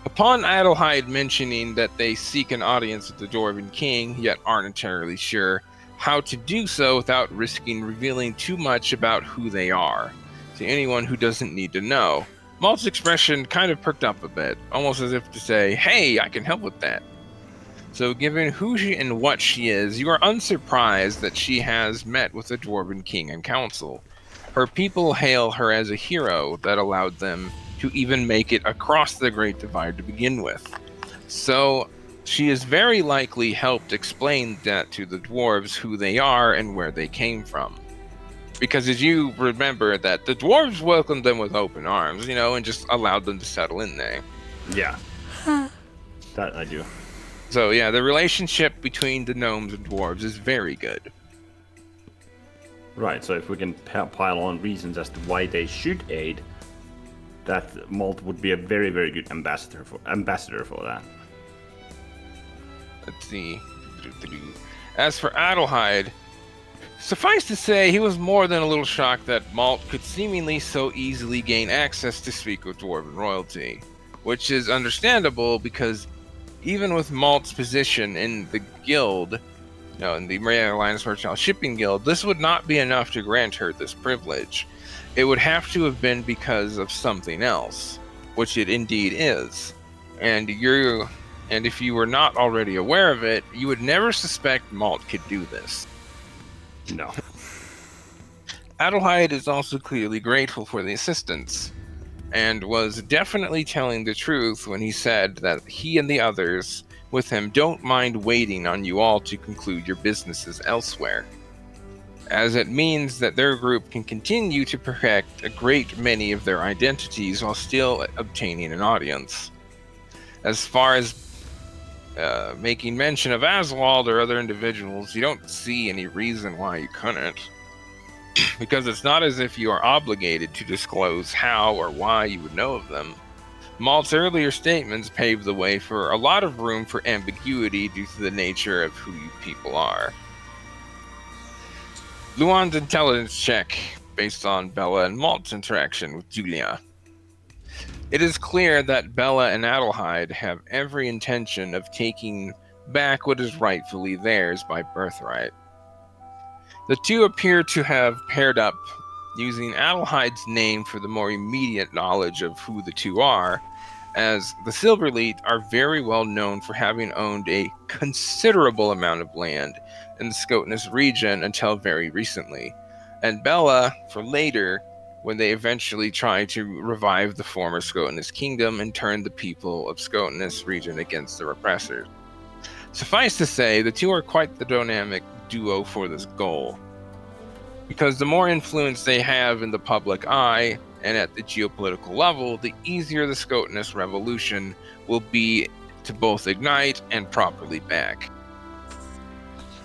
Upon Adelheid mentioning that they seek an audience with the Dwarven King, yet aren't entirely sure how to do so without risking revealing too much about who they are to anyone who doesn't need to know, Malt's expression kind of perked up a bit, almost as if to say, hey, I can help with that. So given who she and what she is, you are unsurprised that she has met with the Dwarven King and Council. Her people hail her as a hero that allowed them to even make it across the Great Divide to begin with. So she has very likely helped explain that to the dwarves who they are and where they came from. Because as you remember that the dwarves welcomed them with open arms, and just allowed them to settle in there. Yeah. That I do. So yeah, the relationship between the gnomes and dwarves is very good. Right, so if we can pile on reasons as to why they should aid, that Malt would be a very, very good ambassador for that. Let's see. As for Adelheid, suffice to say, he was more than a little shocked that Malt could seemingly so easily gain access to speak with Dwarven royalty, which is understandable because even with Malt's position in the guild, in the Maria Alliance Merchant Shipping Guild, this would not be enough to grant her this privilege. It would have to have been because of something else, which it indeed is. And if you were not already aware of it, you would never suspect Malt could do this. No. Adelheid is also clearly grateful for the assistance, and was definitely telling the truth when he said that he and the others with him don't mind waiting on you all to conclude your businesses elsewhere, as it means that their group can continue to protect a great many of their identities while still obtaining an audience. As far as making mention of Aswald or other individuals, you don't see any reason why you couldn't. Because it's not as if you are obligated to disclose how or why you would know of them. Malt's earlier statements paved the way for a lot of room for ambiguity due to the nature of who you people are. Luan's intelligence check based on Bella and Malt's interaction with Julia. It is clear that Bella and Adelheid have every intention of taking back what is rightfully theirs by birthright. The two appear to have paired up using Adelheid's name for the more immediate knowledge of who the two are, as the Silverleet are very well known for having owned a considerable amount of land in the Scotinus region until very recently, and Bella for later, when they eventually try to revive the former Scotinus kingdom and turn the people of Scotinus region against the repressors. Suffice to say, the two are quite the dynamic duo for this goal, because the more influence they have in the public eye and at the geopolitical level, the easier the Scotinus revolution will be to both ignite and properly back.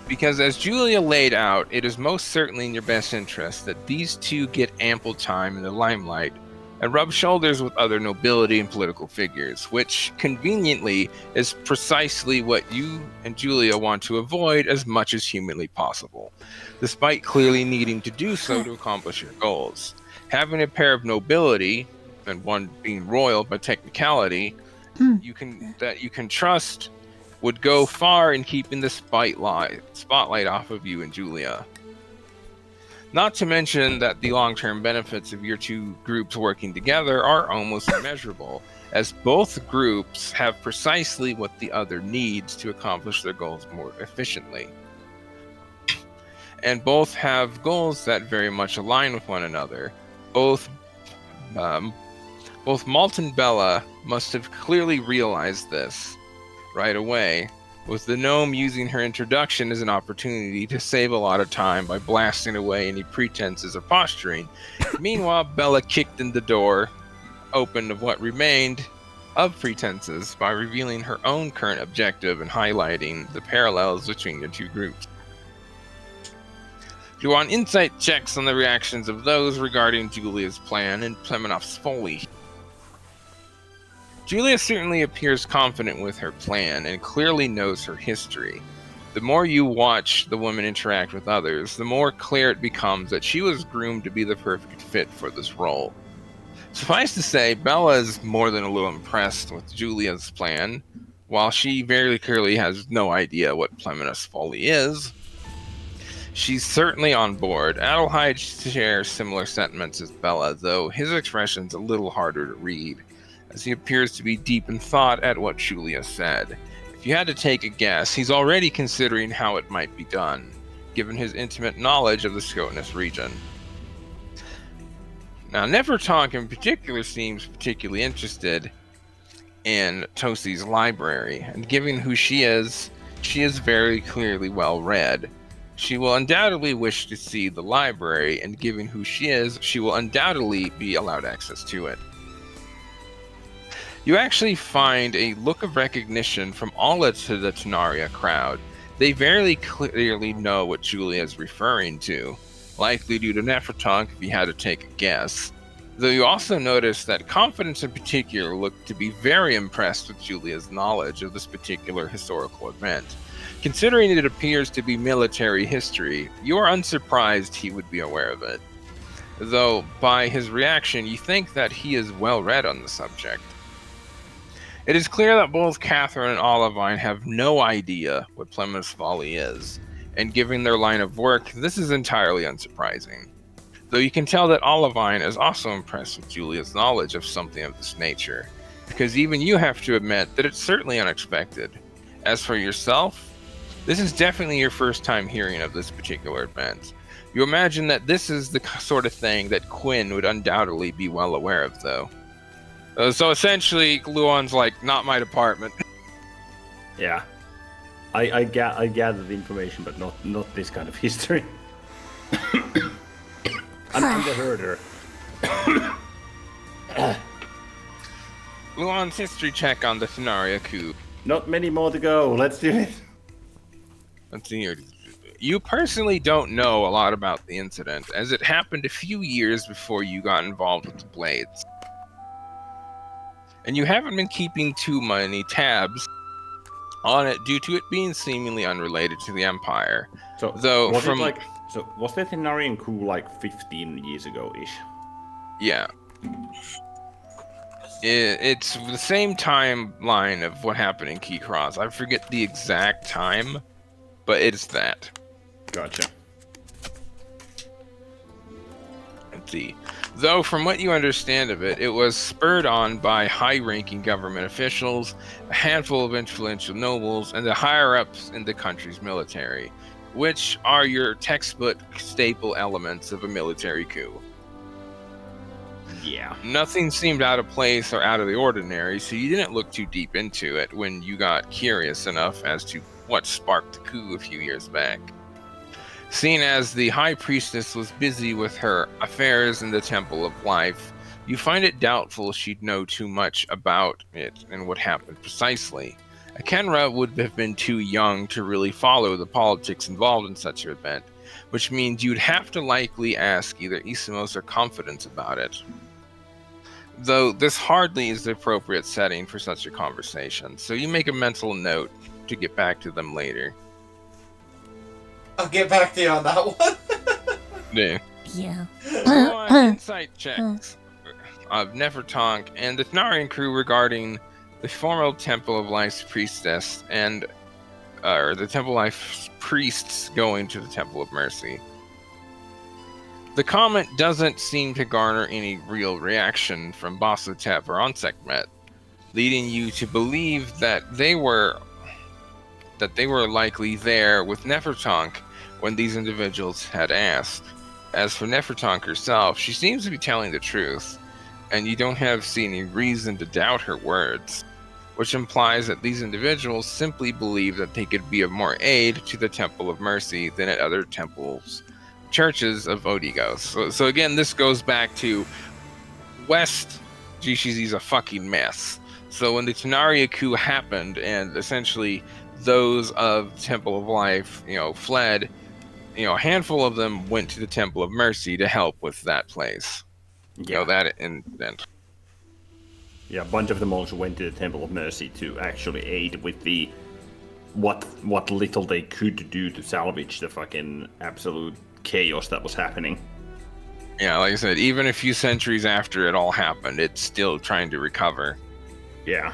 Because as Julia laid out, it is most certainly in your best interest that these two get ample time in the limelight and rub shoulders with other nobility and political figures, which conveniently is precisely what you and Julia want to avoid as much as humanly possible, despite clearly needing to do so to accomplish your goals. Having a pair of nobility, and one being royal by technicality, you can trust would go far in keeping the spotlight off of you and Julia. Not to mention that the long-term benefits of your two groups working together are almost immeasurable, as both groups have precisely what the other needs to accomplish their goals more efficiently. And both have goals that very much align with one another. Both Malt and Bella must have clearly realized this right away, with the gnome using her introduction as an opportunity to save a lot of time by blasting away any pretenses of posturing. Meanwhile, Bella kicked in the door open of what remained of pretenses by revealing her own current objective and highlighting the parallels between the two groups. Do on insight checks on the reactions of those regarding Julia's plan and Plemenov's folly. Julia certainly appears confident with her plan and clearly knows her history. The more you watch the woman interact with others, the more clear it becomes that she was groomed to be the perfect fit for this role. Suffice to say, Bella is more than a little impressed with Julia's plan, while she very clearly has no idea what Plemenov's folly is. She's certainly on board. Adelheid shares similar sentiments as Bella, though his expression's a little harder to read, as he appears to be deep in thought at what Julia said. If you had to take a guess, he's already considering how it might be done, given his intimate knowledge of the Scotinus region. Now, Nefertalk in particular seems particularly interested in Tosi's library, and given who she is very clearly well read. She will undoubtedly wish to see the library, and given who she is, she will undoubtedly be allowed access to it. You actually find a look of recognition from all of the Tenaria crowd. They very clearly know what Julia is referring to, likely due to Nefertalk if you had to take a guess. Though you also notice that Confidence in particular looked to be very impressed with Julia's knowledge of this particular historical event. Considering it appears to be military history, you are unsurprised he would be aware of it. Though, by his reaction, you think that he is well read on the subject. It is clear that both Catherine and Olivine have no idea what Plemenov's folly is, and given their line of work, this is entirely unsurprising. Though you can tell that Olivine is also impressed with Julia's knowledge of something of this nature, because even you have to admit that it's certainly unexpected. As for yourself, this is definitely your first time hearing of this particular event. You imagine that this is the sort of thing that Quinn would undoubtedly be well aware of, though. So essentially, Luan's like, not my department. Yeah. I gathered the information, but not this kind of history. I'm the herder. Luan's history check on the Tenaria coup Not many more to go. Let's do it. Let's see here. You personally don't know a lot about the incident, as it happened a few years before you got involved with the Blades. And you haven't been keeping too many tabs on it due to it being seemingly unrelated to the Empire. So, Though was from it like, so was the Thenarian coup like 15 years ago-ish? Yeah. It's the same timeline of what happened in Key Cross. I forget the exact time, but it's that. Gotcha. Let's see. Though, from what you understand of it, it was spurred on by high-ranking government officials, a handful of influential nobles, and the higher-ups in the country's military, which are your textbook staple elements of a military coup. Yeah. Nothing seemed out of place or out of the ordinary, so you didn't look too deep into it when you got curious enough as to what sparked the coup a few years back. Seeing as the High Priestess was busy with her affairs in the Temple of Life, you find it doubtful she'd know too much about it and what happened precisely. Akenra would have been too young to really follow the politics involved in such an event, which means you'd have to likely ask either Isamos or Confidence about it. Though this hardly is the appropriate setting for such a conversation, so you make a mental note to get back to them later. I'll get back to you on that one. Yeah. Yeah. Go on insight checks of Nefertonk and the Thenarian crew regarding the former Temple of Life's priestess and or the Temple of Life's priests going to the Temple of Mercy. The comment doesn't seem to garner any real reaction from Basotep or Onsekmet, leading you to believe that they were likely there with Nefertonk when these individuals had asked. As for Nefertonk herself, she seems to be telling the truth, and you don't have seen any reason to doubt her words, which implies that these individuals simply believe that they could be of more aid to the Temple of Mercy than at other temples, churches of Odigos. So again, this goes back to West GCZ is a fucking mess. So when the Tenaria coup happened, and essentially those of Temple of Life, fled, a handful of them went to the Temple of Mercy to help with that place. Yeah. That incident. Yeah, a bunch of them also went to the Temple of Mercy to actually aid with the what little they could do to salvage the fucking absolute chaos that was happening. Yeah, like I said, even a few centuries after it all happened, it's still trying to recover. Yeah.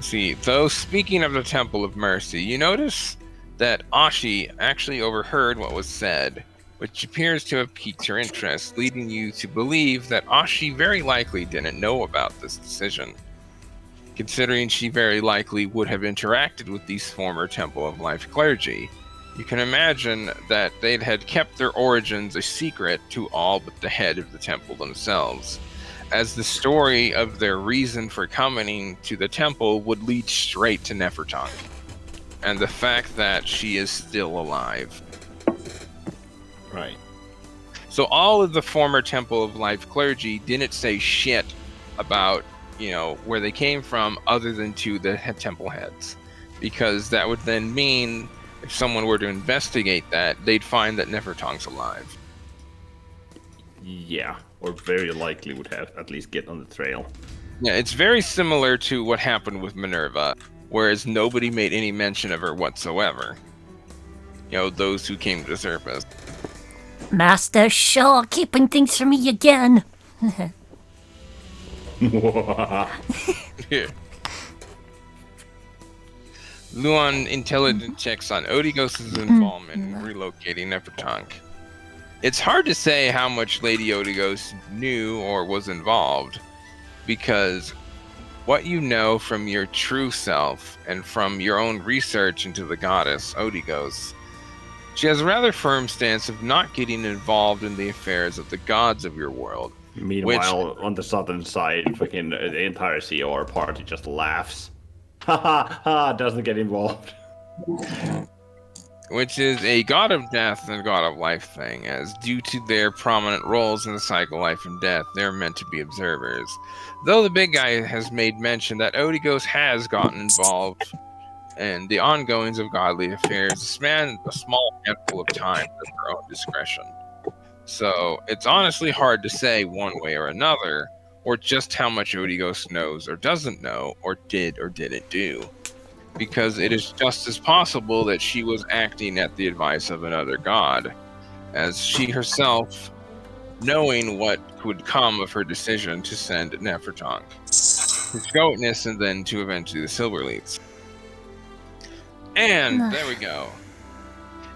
See, though, speaking of the Temple of Mercy, you notice that Ashi actually overheard what was said, which appears to have piqued her interest, leading you to believe that Ashi very likely didn't know about this decision, considering she very likely would have interacted with these former Temple of Life clergy. You can imagine that they had kept their origins a secret to all but the head of the temple themselves, as the story of their reason for coming to the temple would lead straight to Nefertonk, and the fact that she is still alive. Right. So all of the former Temple of Life clergy didn't say shit about, where they came from other than to the temple heads, because that would then mean if someone were to investigate that, they'd find that Nefertonk's alive. Yeah, or very likely would have at least get on the trail. Yeah, it's very similar to what happened with Minerva, whereas nobody made any mention of her whatsoever. Those who came to the surface. Master Shaw keeping things from me again. Luan intelligence checks on Odigos' involvement in relocating Nefertonk. It's hard to say how much Lady Odigos knew or was involved, because what you know from your true self and from your own research into the goddess Odigos, she has a rather firm stance of not getting involved in the affairs of the gods of your world. Meanwhile, on the southern side, fucking the entire COR party just laughs. Ha ha ha! Doesn't get involved. which is a god of death and god of life thing, as due to their prominent roles in the cycle of life and death, they're meant to be observers. Though the big guy has made mention that Odigos has gotten involved in the ongoings of godly affairs, span a small handful of times at their own discretion. So it's honestly hard to say one way or another, or just how much Odigos knows or doesn't know, or did or didn't do. Because it is just as possible that she was acting at the advice of another god, as she herself, knowing what would come of her decision to send Nefertonk to Scoutness and then to eventually the Silverleaves. And there we go.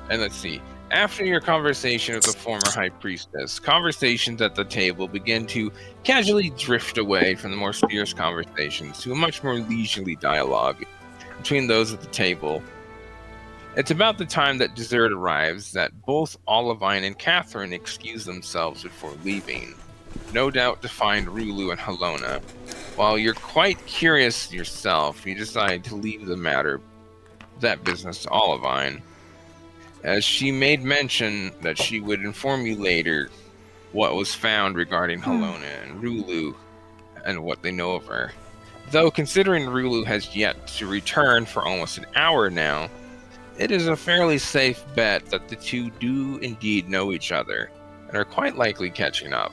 And let's see. After your conversation with the former high priestess, conversations at the table begin to casually drift away from the more serious conversations to a much more leisurely dialogue between those at the table. It's about the time that dessert arrives that both Olivine and Catherine excuse themselves before leaving, no doubt to find Rulu and Helona. While you're quite curious yourself, you decide to leave that business to Olivine, as she made mention that she would inform you later what was found regarding Helona and Rulu and what they know of her. Though considering Rulu has yet to return for almost an hour now, it is a fairly safe bet that the two do indeed know each other and are quite likely catching up.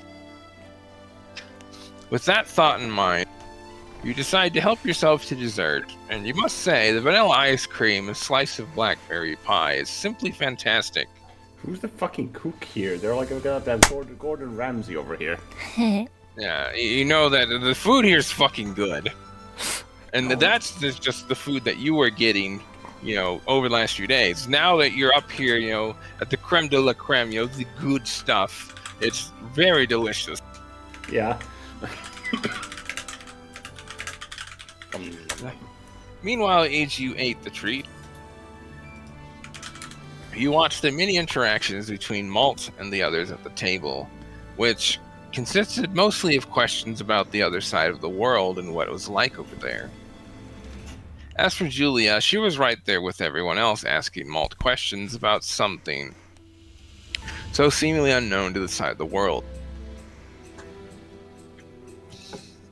With that thought in mind, you decide to help yourself to dessert, and you must say the vanilla ice cream and slice of blackberry pie is simply fantastic. Who's the fucking cook here? They're like, we got that Gordon Ramsay over here. Yeah, you know that the food here is fucking good. And that's just the food that you were getting, over the last few days. Now that you're up here, at the creme de la creme, the good stuff, it's very delicious. Yeah. Meanwhile, as you ate the treat, you watched the many interactions between Malt and the others at the table, which consisted mostly of questions about the other side of the world and what it was like over there. As for Julia, she was right there with everyone else asking Malt questions about something so seemingly unknown to the side of the world.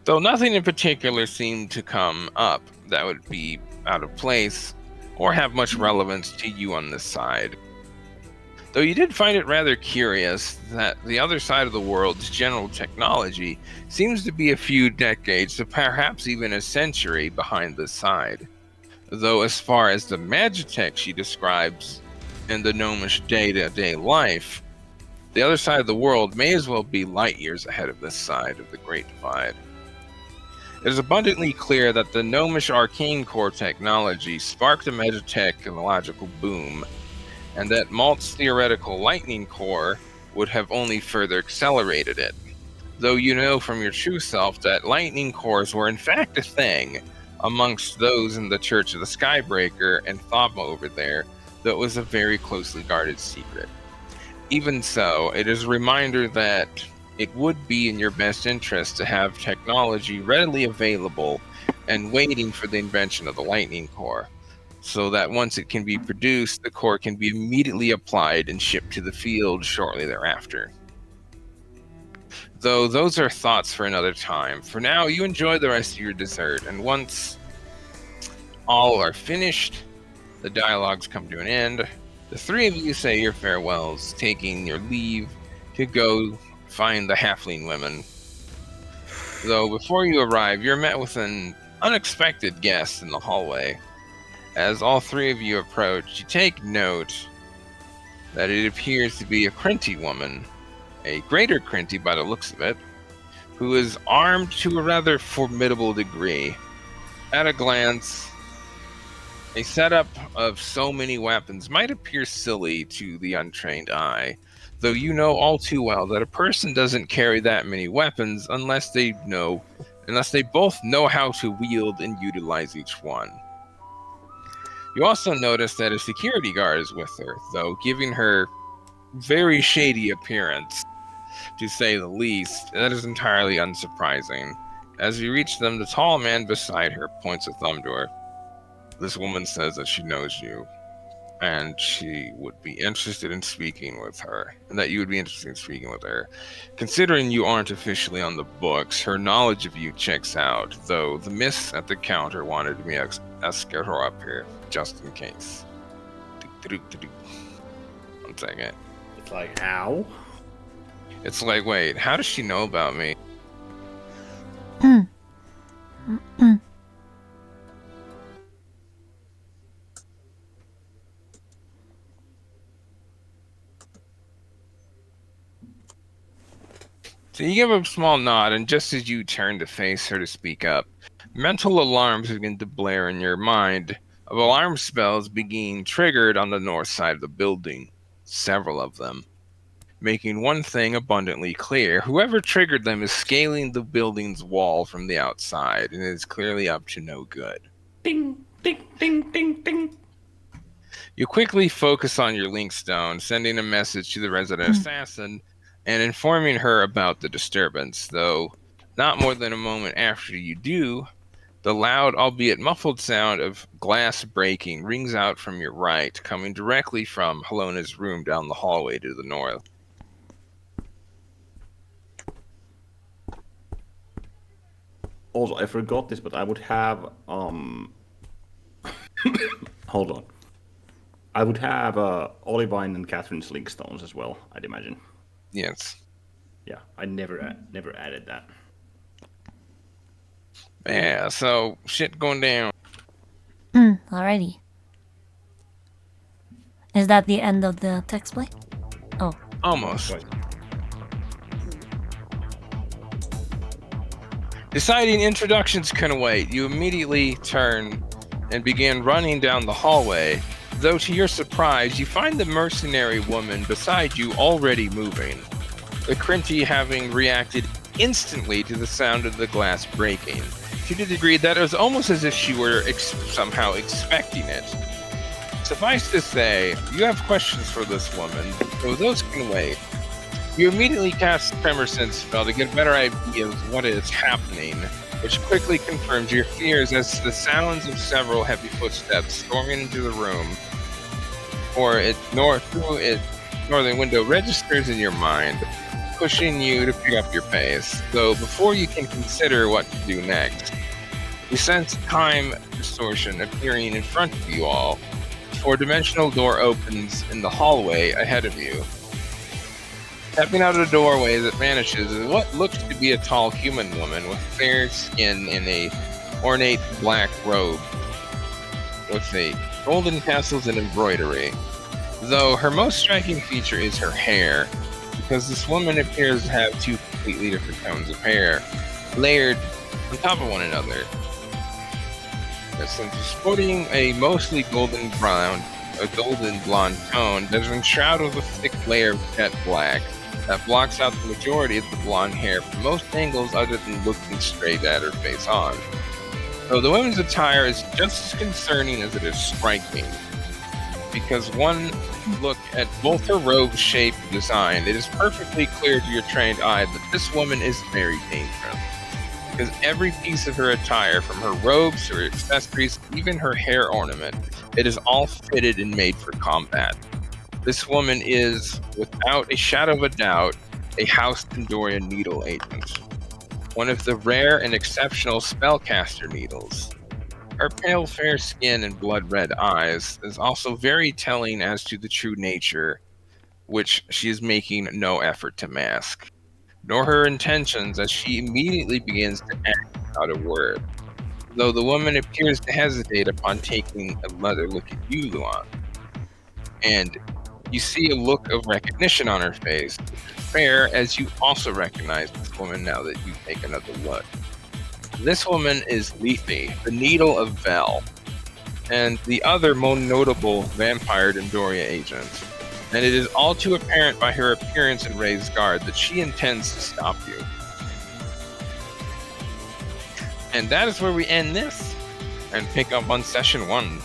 Though nothing in particular seemed to come up that would be out of place or have much relevance to you on this side. Though you did find it rather curious that the other side of the world's general technology seems to be a few decades to perhaps even a century behind this side. Though as far as the magitech she describes in the gnomish day-to-day life, the other side of the world may as well be light years ahead of this side of the Great Divide. It is abundantly clear that the gnomish arcane core technology sparked a magitechnological boom, and that Malt's theoretical lightning core would have only further accelerated it. Though you know from your true self that lightning cores were in fact a thing amongst those in the Church of the Skybreaker and Thama over there, though it was a very closely guarded secret. Even so, it is a reminder that it would be in your best interest to have technology readily available and waiting for the invention of the lightning core, so that once it can be produced, the core can be immediately applied and shipped to the field shortly thereafter. Though those are thoughts for another time. For now, you enjoy the rest of your dessert, and once all are finished, the dialogues come to an end. The three of you say your farewells, taking your leave to go find the halfling women. Though before you arrive, you're met with an unexpected guest in the hallway. As all three of you approach, you take note that it appears to be a Krinti woman, a greater Krinti by the looks of it, who is armed to a rather formidable degree. At a glance, a setup of so many weapons might appear silly to the untrained eye, though you know all too well that a person doesn't carry that many weapons unless they both know how to wield and utilize each one. You also notice that a security guard is with her, though giving her very shady appearance, to say the least. That is entirely unsurprising. As you reach them, the tall man beside her points a thumb to her. This woman says that she knows you. and she would be interested in speaking with her, and that you would be interested in speaking with her. Considering you aren't officially on the books, her knowledge of you checks out, though the miss at the counter wanted me to escort her up here, just in case. One second. It's like, how? It's like, wait, how does she know about me? So you give a small nod, and just as you turn to face her to speak up, mental alarms begin to blare in your mind of alarm spells being triggered on the north side of the building. Several of them. Making one thing abundantly clear. Whoever triggered them is scaling the building's wall from the outside, and is clearly up to no good. Ding, ding, ding, ding, ding. You quickly focus on your link stone, sending a message to the resident assassin and informing her about the disturbance, though not more than a moment after you do, the loud, albeit muffled sound of glass breaking rings out from your right, coming directly from Helona's room down the hallway to the north. Also, I forgot this, but I would have hold on. I would have Olivine and Catherine's link stones as well, I'd imagine. Yes. Yeah, I never added that. Yeah, so shit going down. Alrighty. Is that the end of the text play? Oh. Almost. Right. Deciding introductions couldn't wait, you immediately turn and begin running down the hallway, though to your surprise, you find the mercenary woman beside you already moving, the Crinty having reacted instantly to the sound of the glass breaking, to the degree that it was almost as if she were somehow expecting it. Suffice to say, you have questions for this woman, though those can wait. You immediately cast Tremor Sense spell to get a better idea of what is happening, which quickly confirms your fears as the sounds of several heavy footsteps storming into the room, or through its northern window registers in your mind, pushing you to pick up your pace. Though before you can consider what to do next, you sense time distortion appearing in front of you all, before a dimensional door opens in the hallway ahead of you. Stepping out of the doorway that vanishes is what looks to be a tall human woman with fair skin in a ornate black robe with a golden tassels and embroidery. Though her most striking feature is her hair, because this woman appears to have two completely different tones of hair, layered on top of one another. Since sporting a mostly golden blonde tone that is enshrouded with a thick layer of jet black that blocks out the majority of the blonde hair from most angles other than looking straight at her face on. Though the woman's attire is just as concerning as it is striking, because one look at both her robe shape and design, it is perfectly clear to your trained eye that this woman is very dangerous. Because every piece of her attire, from her robes to her accessories, even her hair ornament, it is all fitted and made for combat. This woman is, without a shadow of a doubt, a House Tandoria needle agent. One of the rare and exceptional spellcaster needles. Her pale fair skin and blood-red eyes is also very telling as to the true nature, which she is making no effort to mask, nor her intentions as she immediately begins to act without a word, though the woman appears to hesitate upon taking another look at you, Luan. And you see a look of recognition on her face, fair as you also recognize this woman now that you take another look. This woman is Lethe, the Needle of Vel, and the other more notable vampire Tandoria agent. And it is all too apparent by her appearance and raised guard that she intends to stop you. And that is where we end this, and pick up on session 1.